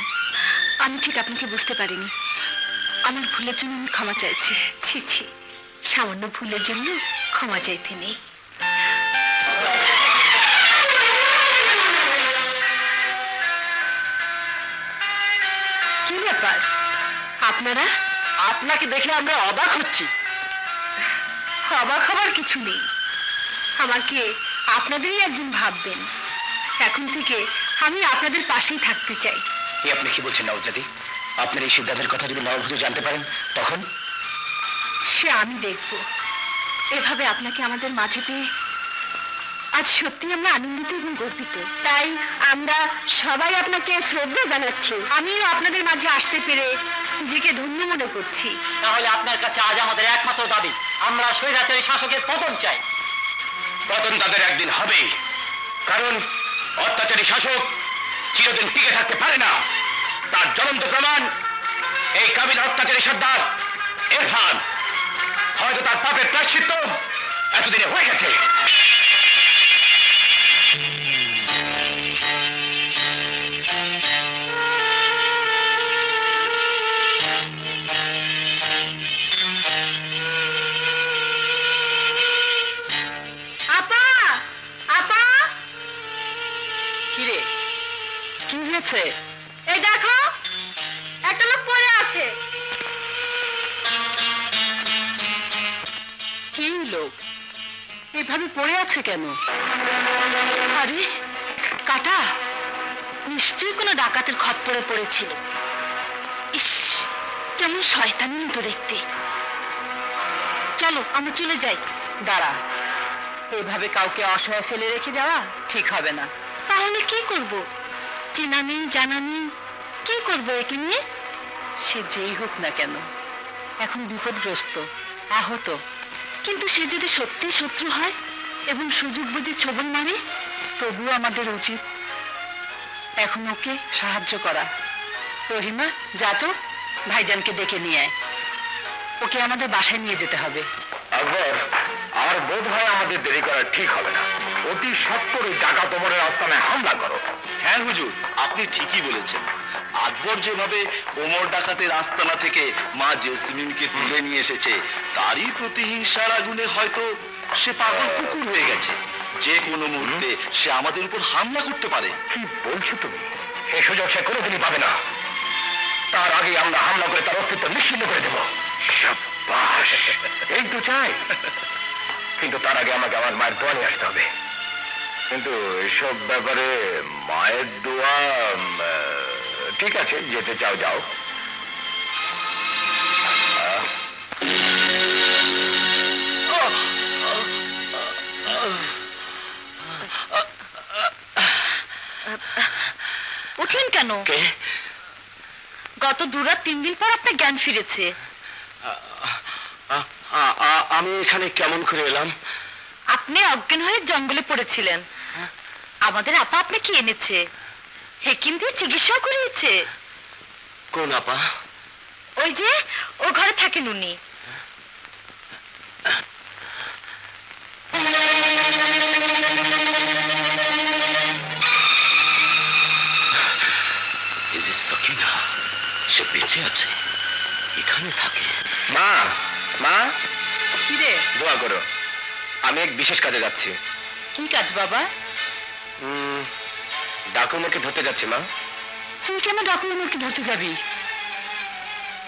আমি ঠিক আপনাকে বুঝতে পারিনি, আমার ভুলের জন্য আমি ক্ষমা চাইছি। ছি ছি, সামান্য ভুলের জন্য ক্ষমা চাইতে নেই। কি ব্যাপার আপনারা? আপনাকে দেখে আমরা অবাক হচ্ছি। অবাক হবার কিছু নেই, আমাকে আপনাদেরই একজন ভাববেন। এখন থেকে আমি আপনাদের পাশেই থাকতে চাই। আপনি কি বলছেন নবজাদি? আপনার এই সিদ্ধান্তের কথা যদি নবভূজ জানতে পারেন তখন? সে আমি দেখব। এভাবে আপনাকে আমাদের মাঝে পেয়ে আজ সত্যি আমরা আনন্দিত এবং গর্বিত। তাই আমরা সবাই আপনাকে শ্রদ্ধা জানাচ্ছি। আমিও আপনাদের মাঝে আসতে পেরে নিজেকে ধন্য মনে করছি। তাহলে আপনার কাছে আজ আমাদের একমাত্র দাবি, আমরা স্বৈরাচারী শাসকের পতন চাই। পতন তাদের একদিন হবেই, কারণ অত্যাচারী শাসক চিরদিন টিকে থাকতে পারে না। তার জ্বলন্ত প্রমাণ এই কাবিলা অত্যাচারী সর্দার ইরফান। হয়তো তার পাপের প্রায়শ্চিত্ত এতদিনে হয়ে গেছে। আপা, আপা, কিরে, কি হয়েছে? এই দেখো একটা লোক পড়ে আছে। কি লোক এভাবে পড়ে আছে কেন? আরে কাটা, নিশ্চয়ই কোনো ডাকাতের খপ্পরে পড়েছিল। ইস, কেমন শয়তানি মতো দেখতে। চলো আমরা চলে যাই। দাঁড়া, এভাবে কাউকে অসহায় ফেলে রেখে যাওয়া ঠিক হবে না। তাহলে কি করব? চেনা নেই, জানা নেই, কি করবো একে নিয়ে? সে যেই হোক না কেন, এখন বিপদগ্রস্ত, আহত। কিন্তু সে যদি সত্যি শত্রু হয় এবং সুযোগ বুঝে ছোবল মারে, তবুও আমাদের উচিত এখন ওকে সাহায্য করা। রহিমা, যা তো ভাইজানকে ডেকে নিয়ে আয়। ওকে আমাদের বাসায় নিয়ে যেতে হবে। আকবর, আর বোধ হয় আমাদের দেরি করা ঠিক হবে না। অতি সত্বর ওই ডাকাত ওমরের আস্তানায় হামলা করো। হ্যাঁ হুজুর, আপনি ঠিকই বলেছেন। আকবর যেভাবে ওমর ডাকাতের আস্তানা থেকে মা জেসমিনকে তুলে নিয়ে এসেছে, তারই প্রতিহিংসার আগুনে হয়তো সে পাগল কুকুর হয়ে গেছে। যে কোনো মুহূর্তে সে আমাদের উপর হামলা করতে পারে। কি বলছো তুমি? সেই সুযোগ সে কোনোদিনই পাবে না। তার আগে আমরা হামলা করে তার অস্তিত্ব নিশ্চিন্ন করে দেব। শাবাশ, এই তো চাই। কিন্তু তার আগে আমাকে আমার মায়ের দোয়া নিয়ে আসতে হবে। কিন্তু এসব ব্যাপারে মায়ের দোয়া, ঠিক আছে, যেতে চাও যাও। উঠলেন কেন? গত 2 রাত 3 দিন পর আপনার জ্ঞান ফিরেছে। আমি এখানে কেমন করে এলাম? আপনি অজ্ঞান হয়ে জঙ্গলে পড়েছিলেন। আমাদের আপা আপনাকে এনেছে, হেকিম দিয়ে চিকিৎসা করিয়েছে। কোন আপা? ওই যে ও ঘরে থাকেন উনি। সকিনা, সে বেঁচে আছে, এখানে থাকে। মা, মা, কিরে, দোয়া করো, আমি এক বিশেষ কাজে যাচ্ছি। কি কাজ বাবা? ডাকুমাকে ধরতে যাচ্ছি মা। তুই কেন ডাকুমাকে ধরতে যাবি?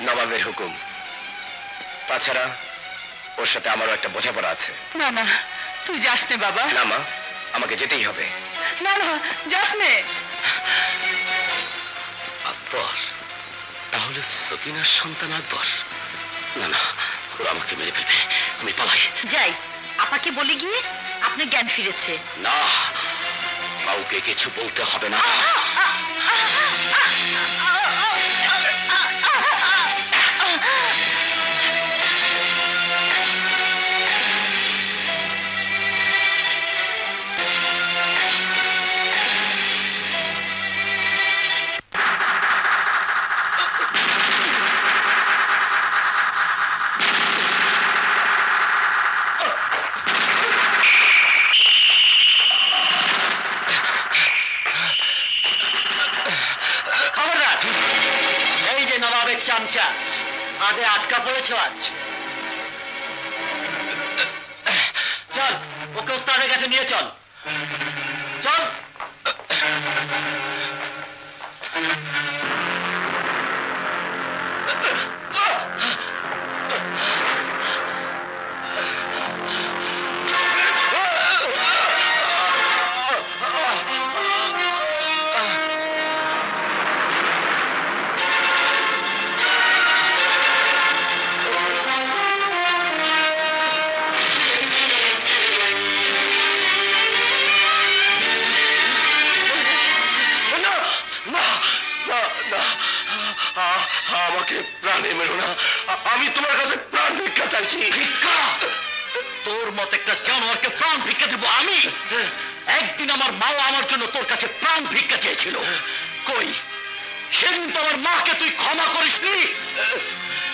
নবাবের হুকুম, তাছাড়া ওর সাথে আমারও একটা বোঝাপড়া আছে। না না, তুই যাস নে বাবা। না মা, আমাকে যেতেই হবে। না না, যাস নে। আকবর, তাহলে সকিনার সন্তান আকবর? না না, ওরা আমাকে মেরে ফেলবে, আমি পালাই। যাই, আপাকে বলে গিয়ে আপনার জ্ঞান ফিরেছে। না, কাউকে কিছু বলতে হবে না। চামচা, আগে আটকা পড়েছ আজ। চল, ওকে ওস্তাদের কাছে নিয়ে চল। চল। মেরো না, আমি তোমার কাছে প্রাণ ভিক্ষা চাইছি। ভিক্ষা? তোর মত একটা জানোয়ারকে প্রাণ ভিক্ষা দেবো আমি? একদিন আমার মাও আমার জন্য তোর কাছে প্রাণ ভিক্ষা চেয়েছিল। কই সেদিন তো আমার মাকে তুই ক্ষমা করিসনি,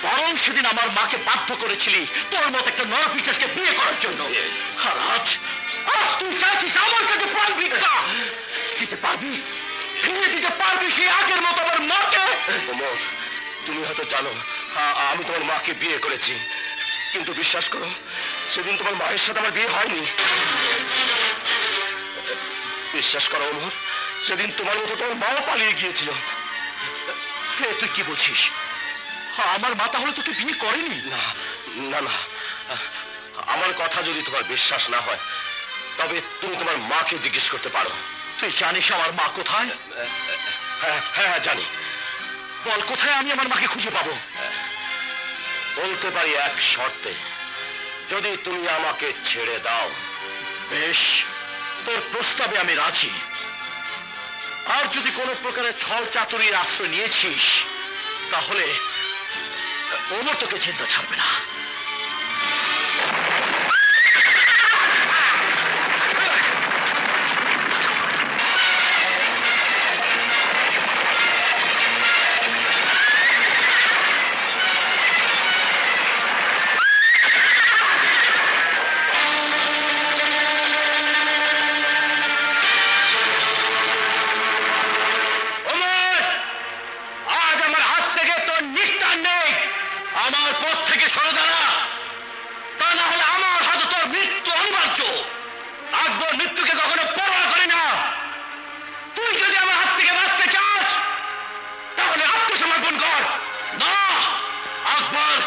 বরং সেদিন আমার মাকে বাধ্য করেছিলি তোর মত একটা নরপিশাচকে বিয়ে করার জন্য। আর আজ আজ তুই চাইছিস আমার কাছে প্রাণ ভিক্ষা দিতে পারবি? ফিরে দিতে পারবি সেই আগের মতো আমার মাকে? ওমর, তুমি হয়তো জানো আমি তোমার মাকে বিয়ে করেছি, কিন্তু বিশ্বাস করো সেদিন তোমার মায়ের সাথে আমার বিয়ে হয়নি। বিশ্বাস করো ওমর, সেদিন তোমার মতো তোমার মাও পালিয়ে গিয়েছিল। তুই কি বলছিস? আমার মা তাহলে তোকে বিয়ে করেনি? না না না, আমার কথা যদি তোমার বিশ্বাস না হয় তবে তুমি তোমার মাকে জিজ্ঞেস করতে পারো। তুই জানিস আমার মা কোথায়? হ্যাঁ হ্যাঁ জানি। বল কোথায় আমি আমার মাকে খুঁজে পাবো? বলতে পারি এক শর্তে, যদি তুমি আমাকে ছেড়ে দাও। বেশ, তোর প্রস্তাবে আমি রাজি। আর যদি কোনো প্রকারের ছল চাতুরির আশ্রয় নিয়েছিস তাহলে ওমর তোকে চিন্তা ছাড়বে না। আমার পথ থেকে সরে দাঁড়া, তা না হলে আমার হাতে তোর মৃত্যু অনিবার্য। আকবর মৃত্যুকে কখনো পরোয়া করে না। তুই যদি আমার হাত থেকে বাঁচতে চাস তাহলে আত্মসমর্পণ কর। না আকবর,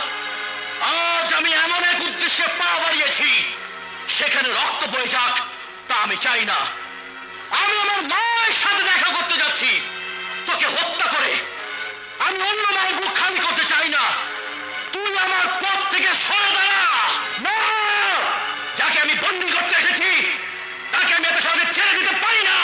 আজ আমি এমন এক উদ্দেশ্যে পা বাড়িয়েছি সেখানে রক্ত বয়ে যাক তা আমি চাই না। আমি আমার মায়ের সাথে দেখা করতে যাচ্ছি। তোকে হত্যা করে আমি অন্য মায়ের বুক খালি করতে চাই না। তুই আমার পথ থেকে সরে দাঁড়া। না, যাকে আমি বন্দী করতে এসেছি তাকে আমি এত সহজে ছেড়ে দিতে পারি না।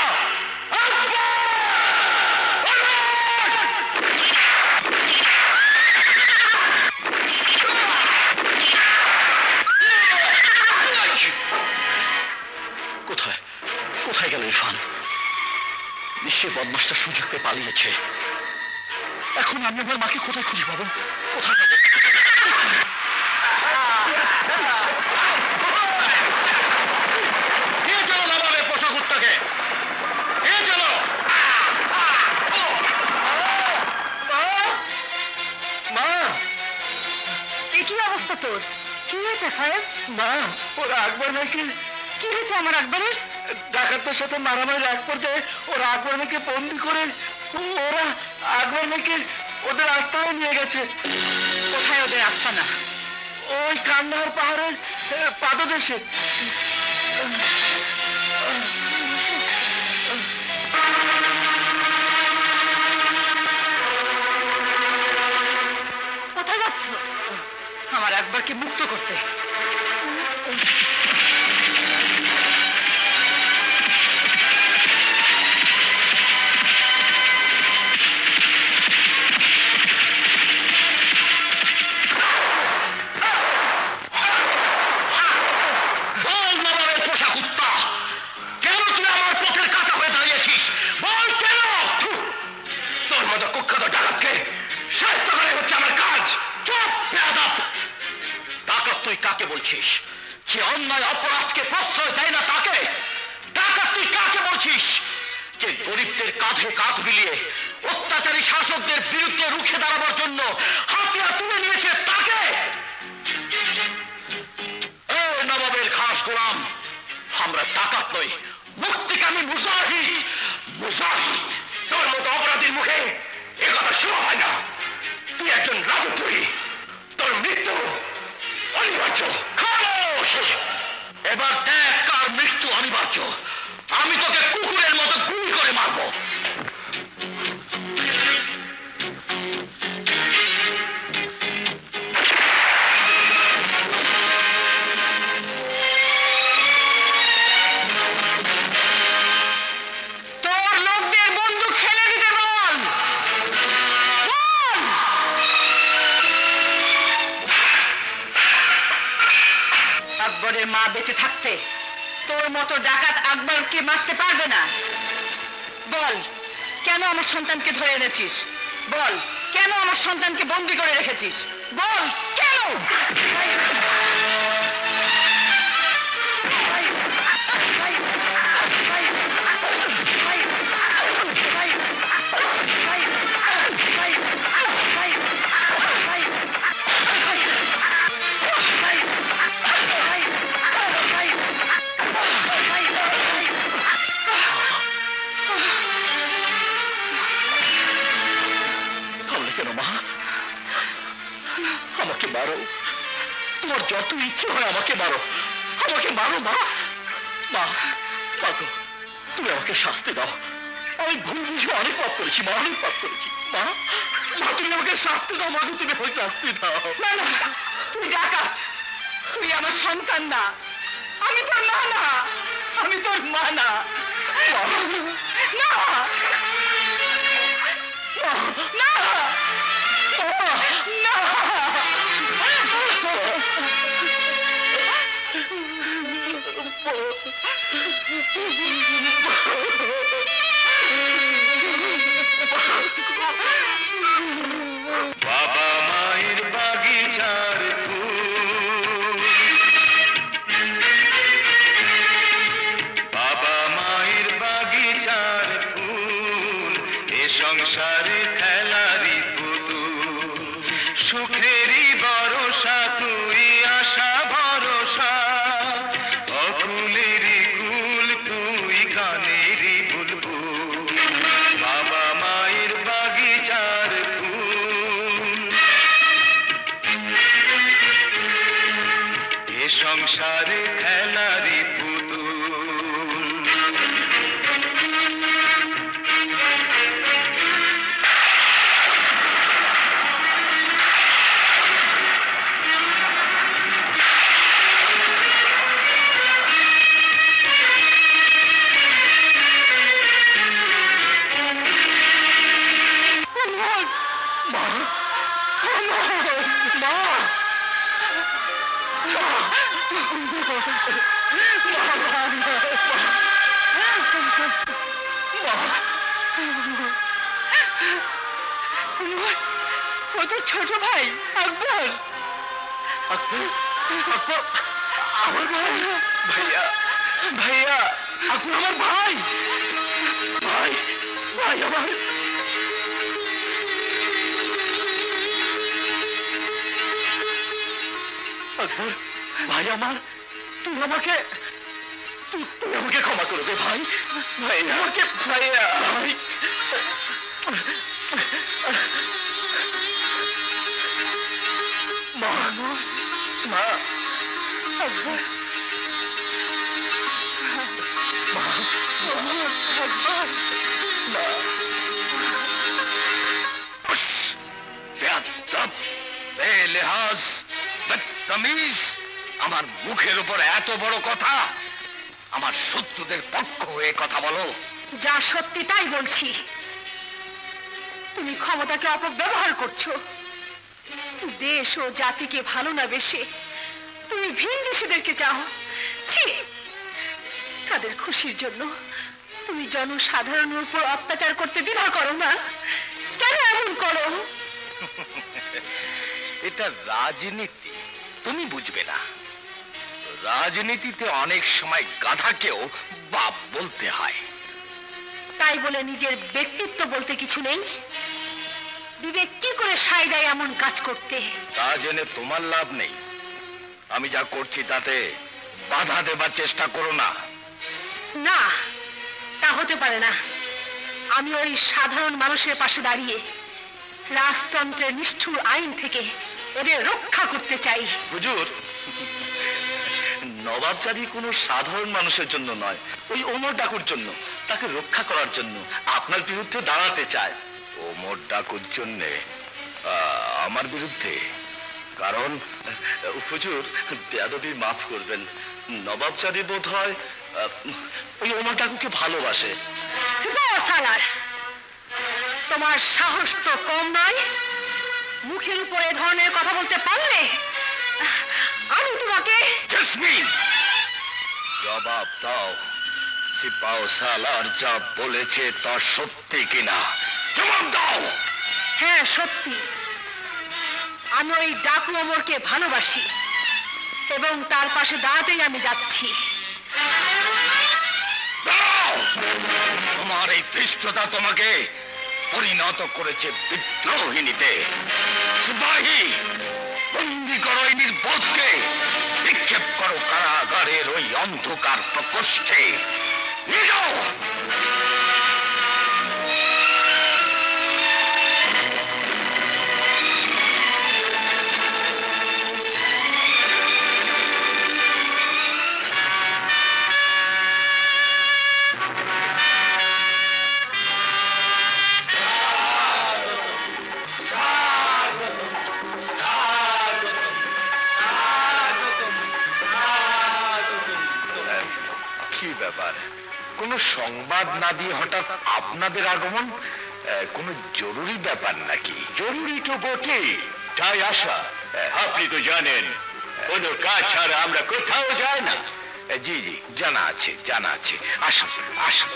কোথায় কোথায় গেল ইরফান? নিশ্চয় বদমাসটা সুযোগ পেয়ে পালিয়েছে। এখন আমি আমার মাকে কোথায় খুঁজে পাবো? কোথায় পাবো? নিয়ে চলো নবাবের পোষা কুত্তাকে, নিয়ে চলো। মা, এ কি অবস্থা তোর? কি হয়েছে সাহেব? মা, ওরা আকবর ভাইকে, কি হয়েছে আমার আকবরের? ডাকাতদের সাথে মারামারি এক পর্যায়ে ওরা আকবর ভাইকে বন্দি করে ওরা আকবর ভাইকে ওদের আস্তানায় নিয়ে গেছে। কোথায় ওদের আস্তানা? ওই কান্দাহার পাহাড়ের পাদদেশে। কোথায় যাচ্ছ? আমার আকবরকে মুক্ত করতে। বল নবাবের পোষা কুত্তা, কেন তুই আমার পথের কাঁটা হয়ে দাঁড়িয়েছিস? বল কেন? তোর মতো কুখ্যাত ডাকাতকে শাস্তি করাই হচ্ছে আমার কাজ। চুপ বেয়াদব! ডাকাত তুই কাকে বলছিস? যে অন্যায় অপরাধকে প্রশ্রয় দেয় না তাকে? ডাকাত তুই কাকে বলছিস? যে গরিবদের কাঁধে কাঁধ মিলিয়ে অত্যাচারী শাসকদের বিরুদ্ধে রুখে দাঁড়াবার জন্য হাতিয়ার তুলে নিয়েছে তাকে? এই নবাবের খাস গোলাম, আমরা ডাকাত নই, মুক্তিকামী মুজাহিদ। মুজাহিদ! তোর মতো অপরাধীর মুখে এ কথা শোনা হয় না। তুই একজন রাজদ্রোহী, তোর মৃত্যু অনিবার্য। খামোশ! এবার দেখ কার মৃত্যু অনিবার্য। আমি তোকে কুকুরের মতো গুলি করে মারবো। তোর লোকদের বন্দুক ফেলে দিতে বল। বল! বেঁচে থাকতে তোর মতো ডাকাত আকবরকে মারতে পারবে না। বল, কেন আমার সন্তানকে ধরে এনেছিস? বল, কেন আমার সন্তানকে বন্দি করে রেখেছিস? বল, কেন? কেন মা? আমাকে মারো, তোমার যত ইচ্ছে হয় আমাকে মারো, আমাকে মারো মা। মা, মাগো, তুমি আমাকে শাস্তি দাও। আমি ভুল বুঝে অনেক পাপ করেছি মা, অনেক পাপ করেছি মা। মা, তুমি আমাকে শাস্তি দাও মাগো, তুমি আমাকে শাস্তি দাও। না না, তুই ডাকাত, তুই আমার সন্তান না। আমি তোর মা না, আমি তোর মা না। না না না, বাবা মায়ের বাগিচার ফুল, বাবা মায়ের বাগিচার ফুল, এ সংসারে খেলারি পুতুল, সুখেরই ভরসা তুই, আশা ভরসা, অকুলেরই কুল তুই, গানেরই বুলবুল, বাবা মায়ের বাগিচার ফুল, এ সংসারে খেলারি পুতুল। ও তো ছোট ভাই আকবর। আকবর, আকবর আমার ভাই। ভাইয়া, ভাইয়া, আকবর আমার ভাই, ভাই, ভাই আমার। আকবর, ভাই আমার, তুই আমাকে ক্ষমা করে দে ভাই। ভাই আমাকে, ভাইয়া ভাই। মা, মা, আকবর, মা, আকবর, মা। বেয়াদব, বেলেহাজ, বদতমিজ, আমার মুখের উপর এত বড় কথা! আমার শত্রুদের পক্ষ হয়ে কথা বলো। যা সত্যি তাই বলছি। তুমি ক্ষমতাকে অপব্যবহার করছো। দেশ ও জাতিকে ভালো না বেশে তুমি ভিনদেশীদেরকে চাও। ছি, তাদের খুশির জন্য তুমি জনসাধারণের উপর অত্যাচার করতে দ্বিধা করো না। কেন এমন করো? এটা রাজনীতি, তুমি বুঝবে না। রাজনীতিতে অনেক সময় গাধাকেও বাপ বলতে হয়। তাই বলে নিজের ব্যক্তিত্ব বলতে কিছু নেই? বিবেক কি করে সায় দেয় এমন কাজ করতে? তা জেনে তোমার লাভ নেই। আমি যা করছি তাতে বাধা দেবার চেষ্টা করো না। না, তা হতে পারে না। আমি ওই সাধারণ মানুষের পাশে দাঁড়িয়ে রাজতন্ত্রের নিষ্ঠুর আইন থেকে ওদের রক্ষা করতে চাই। হুজুর, নবাবজাদি কোনো সাধারণ মানুষের জন্য নয়, ওই ওমর ডাকুর জন্য, তাকে রক্ষা করার জন্য আপনার বিরুদ্ধে দাঁড়াতে চায়। ওমর ডাকুর জন্য আমার বিরুদ্ধে? কারণ হুজুর, বেয়াদবি মাফ করবেন, নবাবজাদি বোধ হয় ওই ওমর ডাকুকে ভালোবাসে। সালার, তোমার সাহস তো কম নয়। মুখের উপরে এ ধরনের কথা বলতে পারলে আমি তোমাকে। জেসমিন, জবাব দাও, সিপাহ সালার যা বলেছে তা সত্যি কিনা? জবাব দাও। হ্যাঁ সত্যি, আমি ওই ডাকু অমরকে ভালোবাসি এবং তার পাশে দাঁড়াতেই আমি যাচ্ছি। দাও। তোমার এই ধৃষ্টতা তোমাকে পরিণত করেছে বিদ্রোহিনীতে। সিপাহী, বন্দি করো এই নির্বোধকে, নিক্ষেপ করো কারাগারের ওই অন্ধকার প্রকোষ্ঠে। নিয়ে যাও। কি ব্যাপার, কোন সংবাদ না দিয়ে হঠাৎ আপনাদের আগমন? কোন জরুরি ব্যাপার নাকি? জরুরি তো বটে, তাই আসা। আপনি তো জানেন কোনো কাজ ছাড়া আমরা কোথাও যাই না। জি জি, জানা আছে জানা আছে। আসুন আসুন।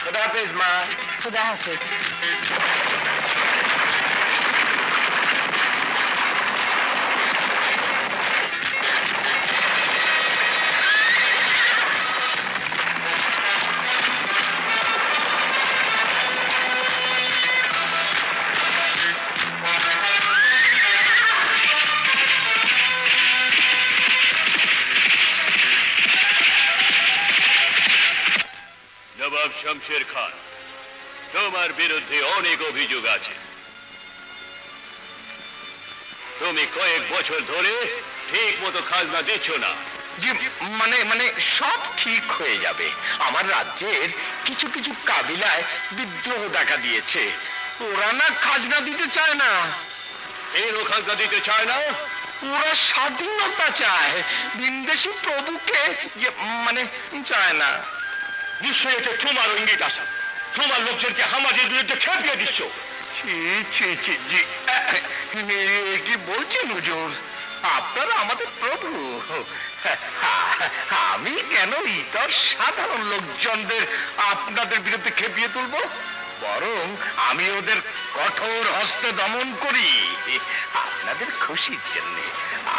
খুদা হাফেজ মা। খুদা হাফেজ। নবাব শমশের খান, তোমার বিরুদ্ধে অনেক অভিযোগ আছে। তুমি কয়েক বছর ধরে ঠিক মতো খাজনা দিচ্ছ না। জি, মানে মানে সব ঠিক হয়ে যাবে। আমার রাজ্যের কিছু কিছু কাবিলায় বিদ্রোহ দেখা দিয়েছে। ওরা না খাজনা দিতে চায় না। এরও খাজনা দিতে চায় না? ওরা স্বাধীনতা চায়, ভিনদেশী প্রভুকে মানে চায় না। নিশ্চয়ই এতে তোমার ইঙ্গিত আসা। তোমার লোকজনকে হামাজের বিরুদ্ধে খেপিয়ে দিচ্ছ। কি বলছেন হুজুর? আপনারা আমাদের প্রভু। আমি কেন ইতর সাধারণ লোকজনদের আপনাদের বিরুদ্ধে খেপিয়ে তুলবো? বরং আমি ওদের কঠোর হস্তে দমন করি আপনাদের খুশির জন্য,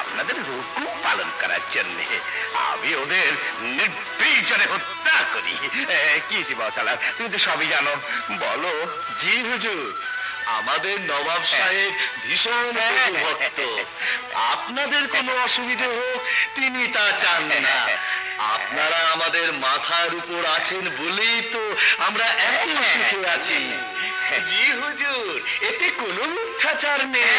আপনাদের হুকুম পালন করার জন্য। আমি ওদের নির্বিচারে হত্যা করি। কি সিপাহ সালার, তুমি তো সবই জানো, বলো। জি হুজুর, আমাদের নবাব সাহেব ভীষণ ভক্ত। আপনাদের কোনো অসুবিধে হোক তিনি তা চান না। আপনারা আমাদের মাথার উপর আছেন বলেই তো আমরা এত সুখে আছি। জি হুজুর, এতে কোনো মিথ্যাচার নেই।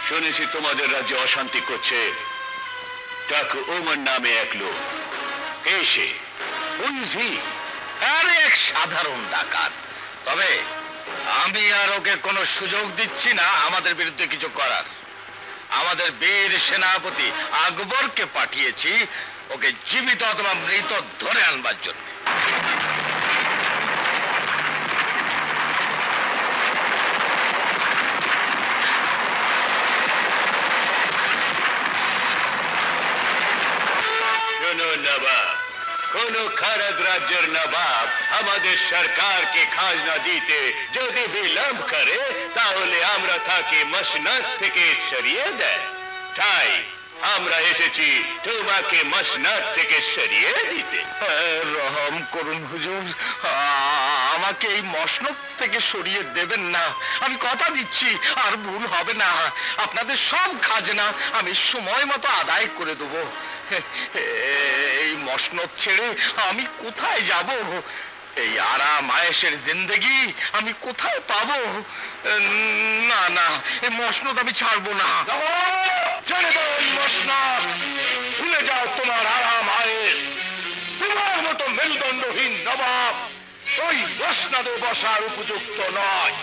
শুনেছি তোমাদের রাজ্যে অশান্তি করছে ডাকু ওমর নামে এক লোক। কে সে? আরে এক সাধারণ ডাকাত। তবে আমি আর ওকে কোনো সুযোগ দিচ্ছি না আমাদের বিরুদ্ধে কিছু করার। আমাদের বীর সেনাপতি আকবরকে পাঠিয়েছি ওকে জীবিত অথবা মৃত ধরে আনবার জন্য। শোনো নবাব, কোন খারাপ রাজ্যের নবাব আমাদের সরকারকে খাজনা দিতে যদি বিলম্ব করে তাহলে আমরা তাকে মসনদ থেকে সরিয়ে দেয়। তাই আমরা এসেছি তোমাকে মসনদ থেকে সরিয়ে দিতে। রহম করুন হুজুর, আমাকে এই মসনদ থেকে সরিয়ে দেবেন না। আমি কথা দিচ্ছি আর ভুল হবে না। আপনাদের সব খাজনা আমি সময় মতো আদায় করে দেবো। এই মসনদ ছেড়ে আমি কোথায় যাব? এই আরাম আয়েশের জিন্দেগি আমি কোথায় পাবো? না না, এই মসনদ আমি ছাড়বো না। ছেড়ে দাও এই মসনদ, ভুলে যাও তোমার আরাম আয়েশ। তোমার মতো মেরুদণ্ডহীন নবাব ওই মসনদে বসার উপযুক্ত নয়।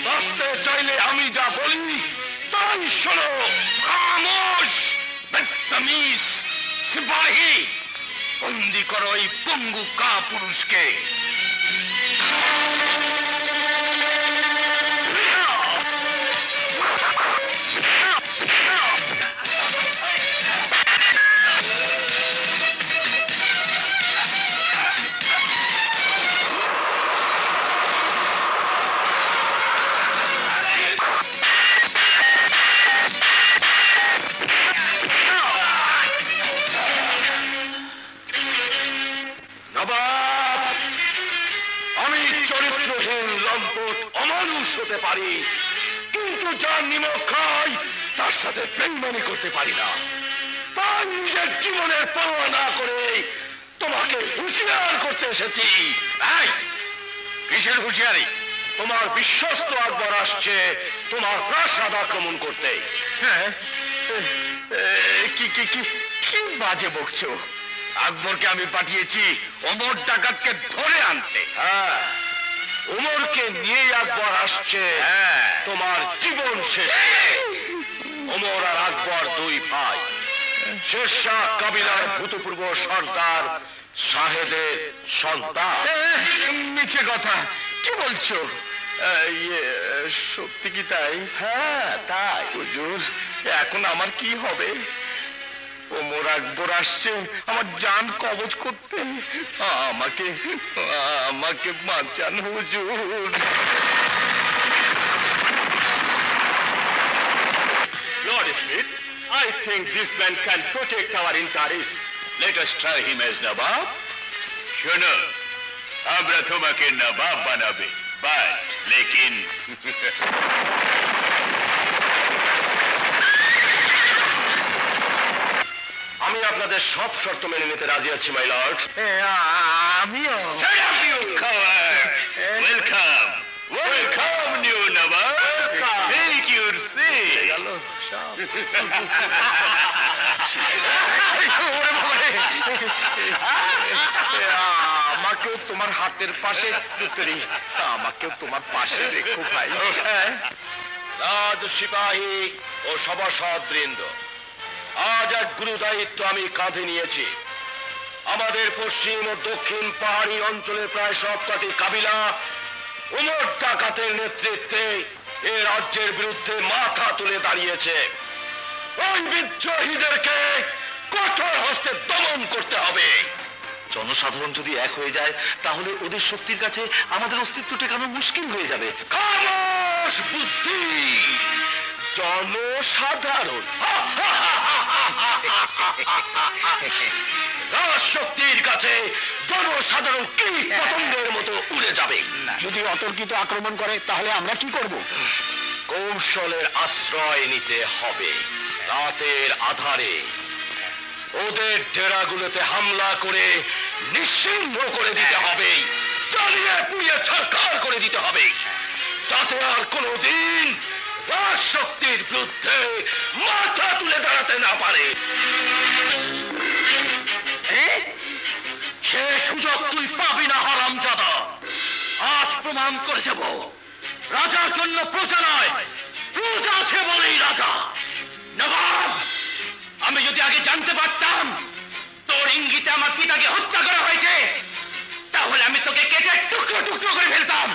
বাঁচতে চাইলে আমি যা বলি তাই শোনো। খামোশ, বদতমিজ সিপাহী, বন্দি করো এই পঙ্গু কা পুরুষকে। নবাব, আমি চরিত্রহীন, লম্পট, অমানুষ হতে পারি, কিন্তু যার নিমক খাই তার সাথে বেইমানি করতে পারি না। তার নিজের জীবনের পরোয়া না করে তোমাকে হুঁশিয়ার করতে এসেছি। এই, কিসের হুঁশিয়ারি? তোমার বিশ্বস্ত আকবর আসছে তোমার প্রাসাদ আক্রমণ করতে। হ্যাঁ, কি কি কি কি বাজে বকছো? আকবরকে আমি পাঠিয়েছি ওমর ডাকাতকে ধরে আনতে। হ্যাঁ, ওমরকে নিয়ে আকবর আসছে তোমার জীবন শেষ করতে। ওমর আর আকবর দুই ভাই, শেরশাহ কাবিলার ভূতপূর্ব সর্দার শাহেদের সন্তান। মিছে কথা, কি বলছো? সত্যি কি তাই? হ্যাঁ তাই। হুজুর, এখন আমার কি হবে? ওমর আকবর আসছে আমার জান কবজ করতে। আমাকে আমাকে বাঁচান হুজুর। Lord Smith, I think this man can protect our interests. Let us try him as Nawab. শোনো, আমরা তোমাকে নবাব বানাবে, বাট লেকিন আমি আপনাদের সব শর্ত মেনে নিতে রাজি আছি, মাই লর্ড। আমিও। Welcome, welcome new Nawab, take your seat. আমাকেও তোমার হাতের পাশে পুত্রী, আমাকেও তোমার পাশে রেখো ভাই। রাজ সিপাহী ও সভাসদ বৃন্দ, আজ এক গুরু দায়িত্ব আমি কাঁধে নিয়েছি। আমাদের পশ্চিম ও দক্ষিণ পাহাড়ি অঞ্চলের প্রায় সবকটি কাবিলা ওমর ডাকাতের নেতৃত্বে এ রাজ্যের বিরুদ্ধে মাথা তুলে দাঁড়িয়েছে। ওই বিদ্রোহীদেরকে কঠোর হস্তে দমন করতে হবে। জনসাধারণ যদি এক হয়ে যায় তাহলে ওদের শক্তির কাছে আমাদের অস্তিত্ব টেকানো মুশকিল হয়ে যাবে। খামোশ বুঝতি জনসাধারণ রাজশক্তির কাছে জনসাধারণ কীট পতঙ্গের মতো উড়ে যাবে। যদি অতর্কিত আক্রমণ করে তাহলে আমরা কি করব? কৌশলের আশ্রয় নিতে হবে। রাতের আধারে ওদের ডেরাগুলোতে হামলা করে নিশ্চিহ্ন করে দিতে হবে, জ্বালিয়ে পুড়িয়ে ছারখার করে দিতে হবে, যাতে আর কোনোদিন রাজশক্তির বিরুদ্ধে মাথা তুলে দাঁড়াতে না পারে। সে সুযোগ তুই পাবি না, হারামজাদা। আজ প্রমাণ করে দেব, রাজার জন্য প্রজা নয়, প্রজা আছে বলেই রাজা। নবাব, আমি যদি আগে জানতে পারতাম তোর ইঙ্গিতে আমার পিতাকে হত্যা করা হয়েছে, তাহলে আমি তোকে কেটে টুকরো টুকরো করে ফেলতাম।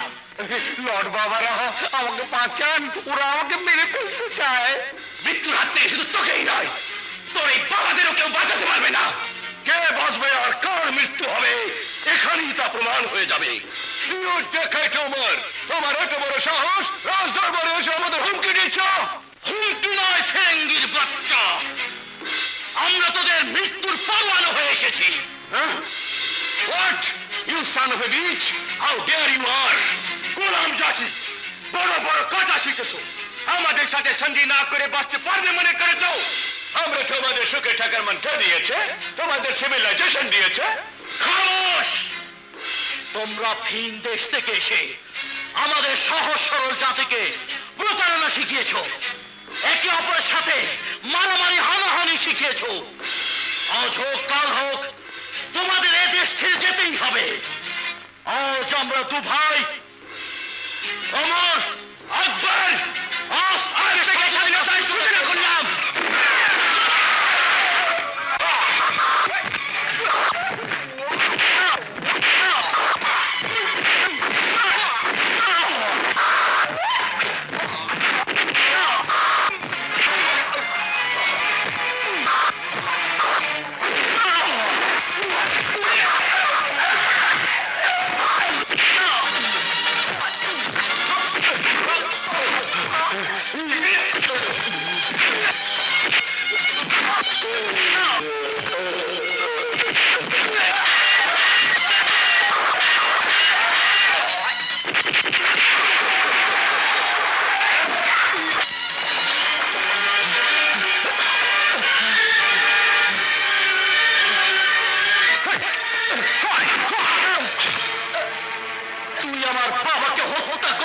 লর্ড বাবারা, আমাকে বাঁচান, ওরা আমাকে মেরে ফেলতে চায়। মৃত্যুর হাত থেকে শুধু তোকেই নয়, তোর এই বাবাদেরও কেউ বাঁচাতে পারবে না। কে বাঁচবে আর কার মৃত্যু হবে এখানেই তা প্রমাণ হয়ে যাবে। তোমার এত বড় সাহস, রাজদরবারে এসে আমাদের হুমকি দিচ্ছ? হুমকি নয় ফেরেঙ্গির বাচ্চা, আমরা তোদের মৃত্যুর পরোয়ানা হয়ে এসেছি। What? You son of a bitch! How dare you are! গোলাম জাতি, বড় বড় কথা শিখেছো, আমাদের সাথে সন্ধি না করে বাঁচতে পারবে মনে করেছো? আমরা তোমাদের সুখে থাকার মন্ত্র দিয়েছে, তোমাদের সিভিলাইজেশন দিয়েছে। খামোশ! তোমরা ভিন দেশ থেকে এসে আমাদের সহজ সরল জাতিকে প্রতারণা শিখিয়েছ, একে অপরের সাথে মারামারি হানাহানি শিখিয়েছ। আজ হোক কাল হোক তোমাদের এ দেশ ছেড়ে যেতেই হবে। আজ আমরা দু ভাই ওমর আকবর আজ থেকে স্বাধীনতার সূচনা করলাম।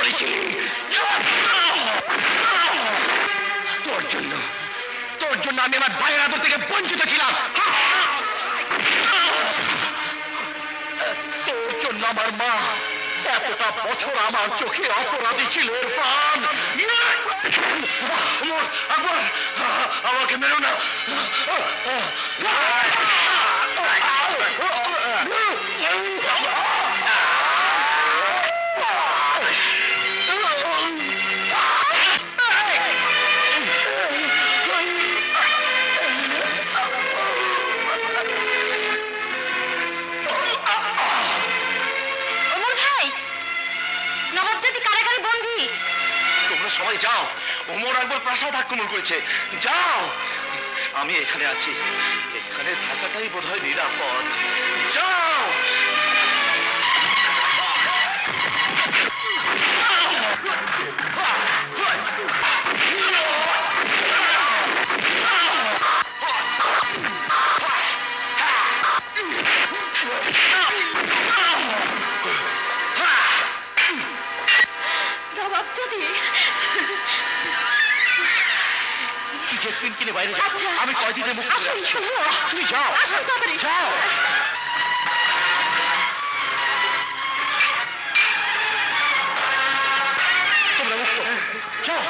করেছিলি। তোর জন্য আমি আমার ভাইয়ের আদর থেকে বঞ্চিত ছিলাম। তোর জন্য আমার মা এতটা বছর আমার চোখে অপরাধী ছিল। ইরফান, আকবর, আমাকে মেরো না। সবাই যাও, ওমর আকবর প্রাসাদ আক্রমণ করেছে, যাও। আমি এখানে আছি, এখানে থাকাটাই বোধহয় নিরাপদ। যাও। কিনে বাইরে যাও, আমি কয়দিনের মুখ তুমি যাও, যাও। তোমরা মুক্ত, যাও।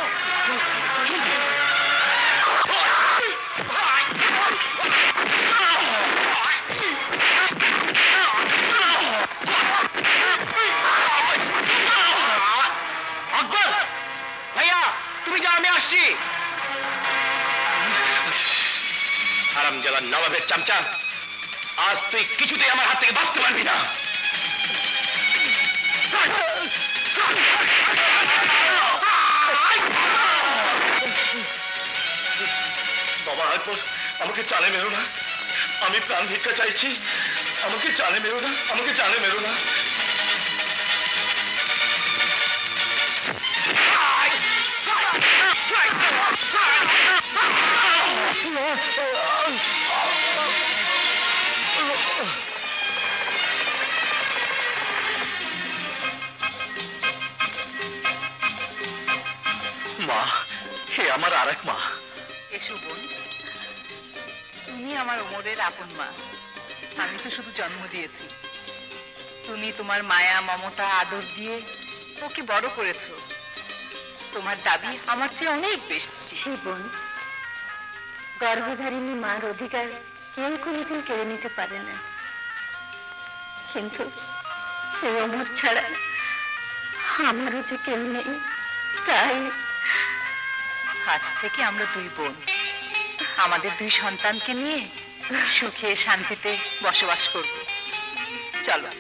আকবর ভাইয়া, তুমি যাও, আমি আসছি। হারামজাদা নবাবের চামচা, আজ তুই কিছুতেই আমার হাত থেকে বাঁচতে পারবি না। বাবা আকবর, আমাকে চালে মেরো না, আমি প্রাণ ভিক্ষা চাইছি, আমাকে চালে মেরো না, আমাকে চালে মেরো না। মা, হে আমার আর এক মা। এসো বোন, তুমি আমার ওমরের আপন মা। আমি তো শুধু জন্ম দিয়েছি, তুমি তোমার মায়া মমতা আদর দিয়ে ওকে বড় করেছো। তোমার দাবি আমার চেয়ে অনেক বেশি। বোন, গর্ভধারিণী মার অধিকার কেউ কোনোদিন কেড়ে নিতে পারে না, কিন্তু ওমর ছাড়া আমারও যে কেউ নেই, তাই আজ থেকে আমরা দুই বোন, আমাদের দুই সন্তানকে নিয়ে সুখে শান্তিতে বসবাস করব। চলো।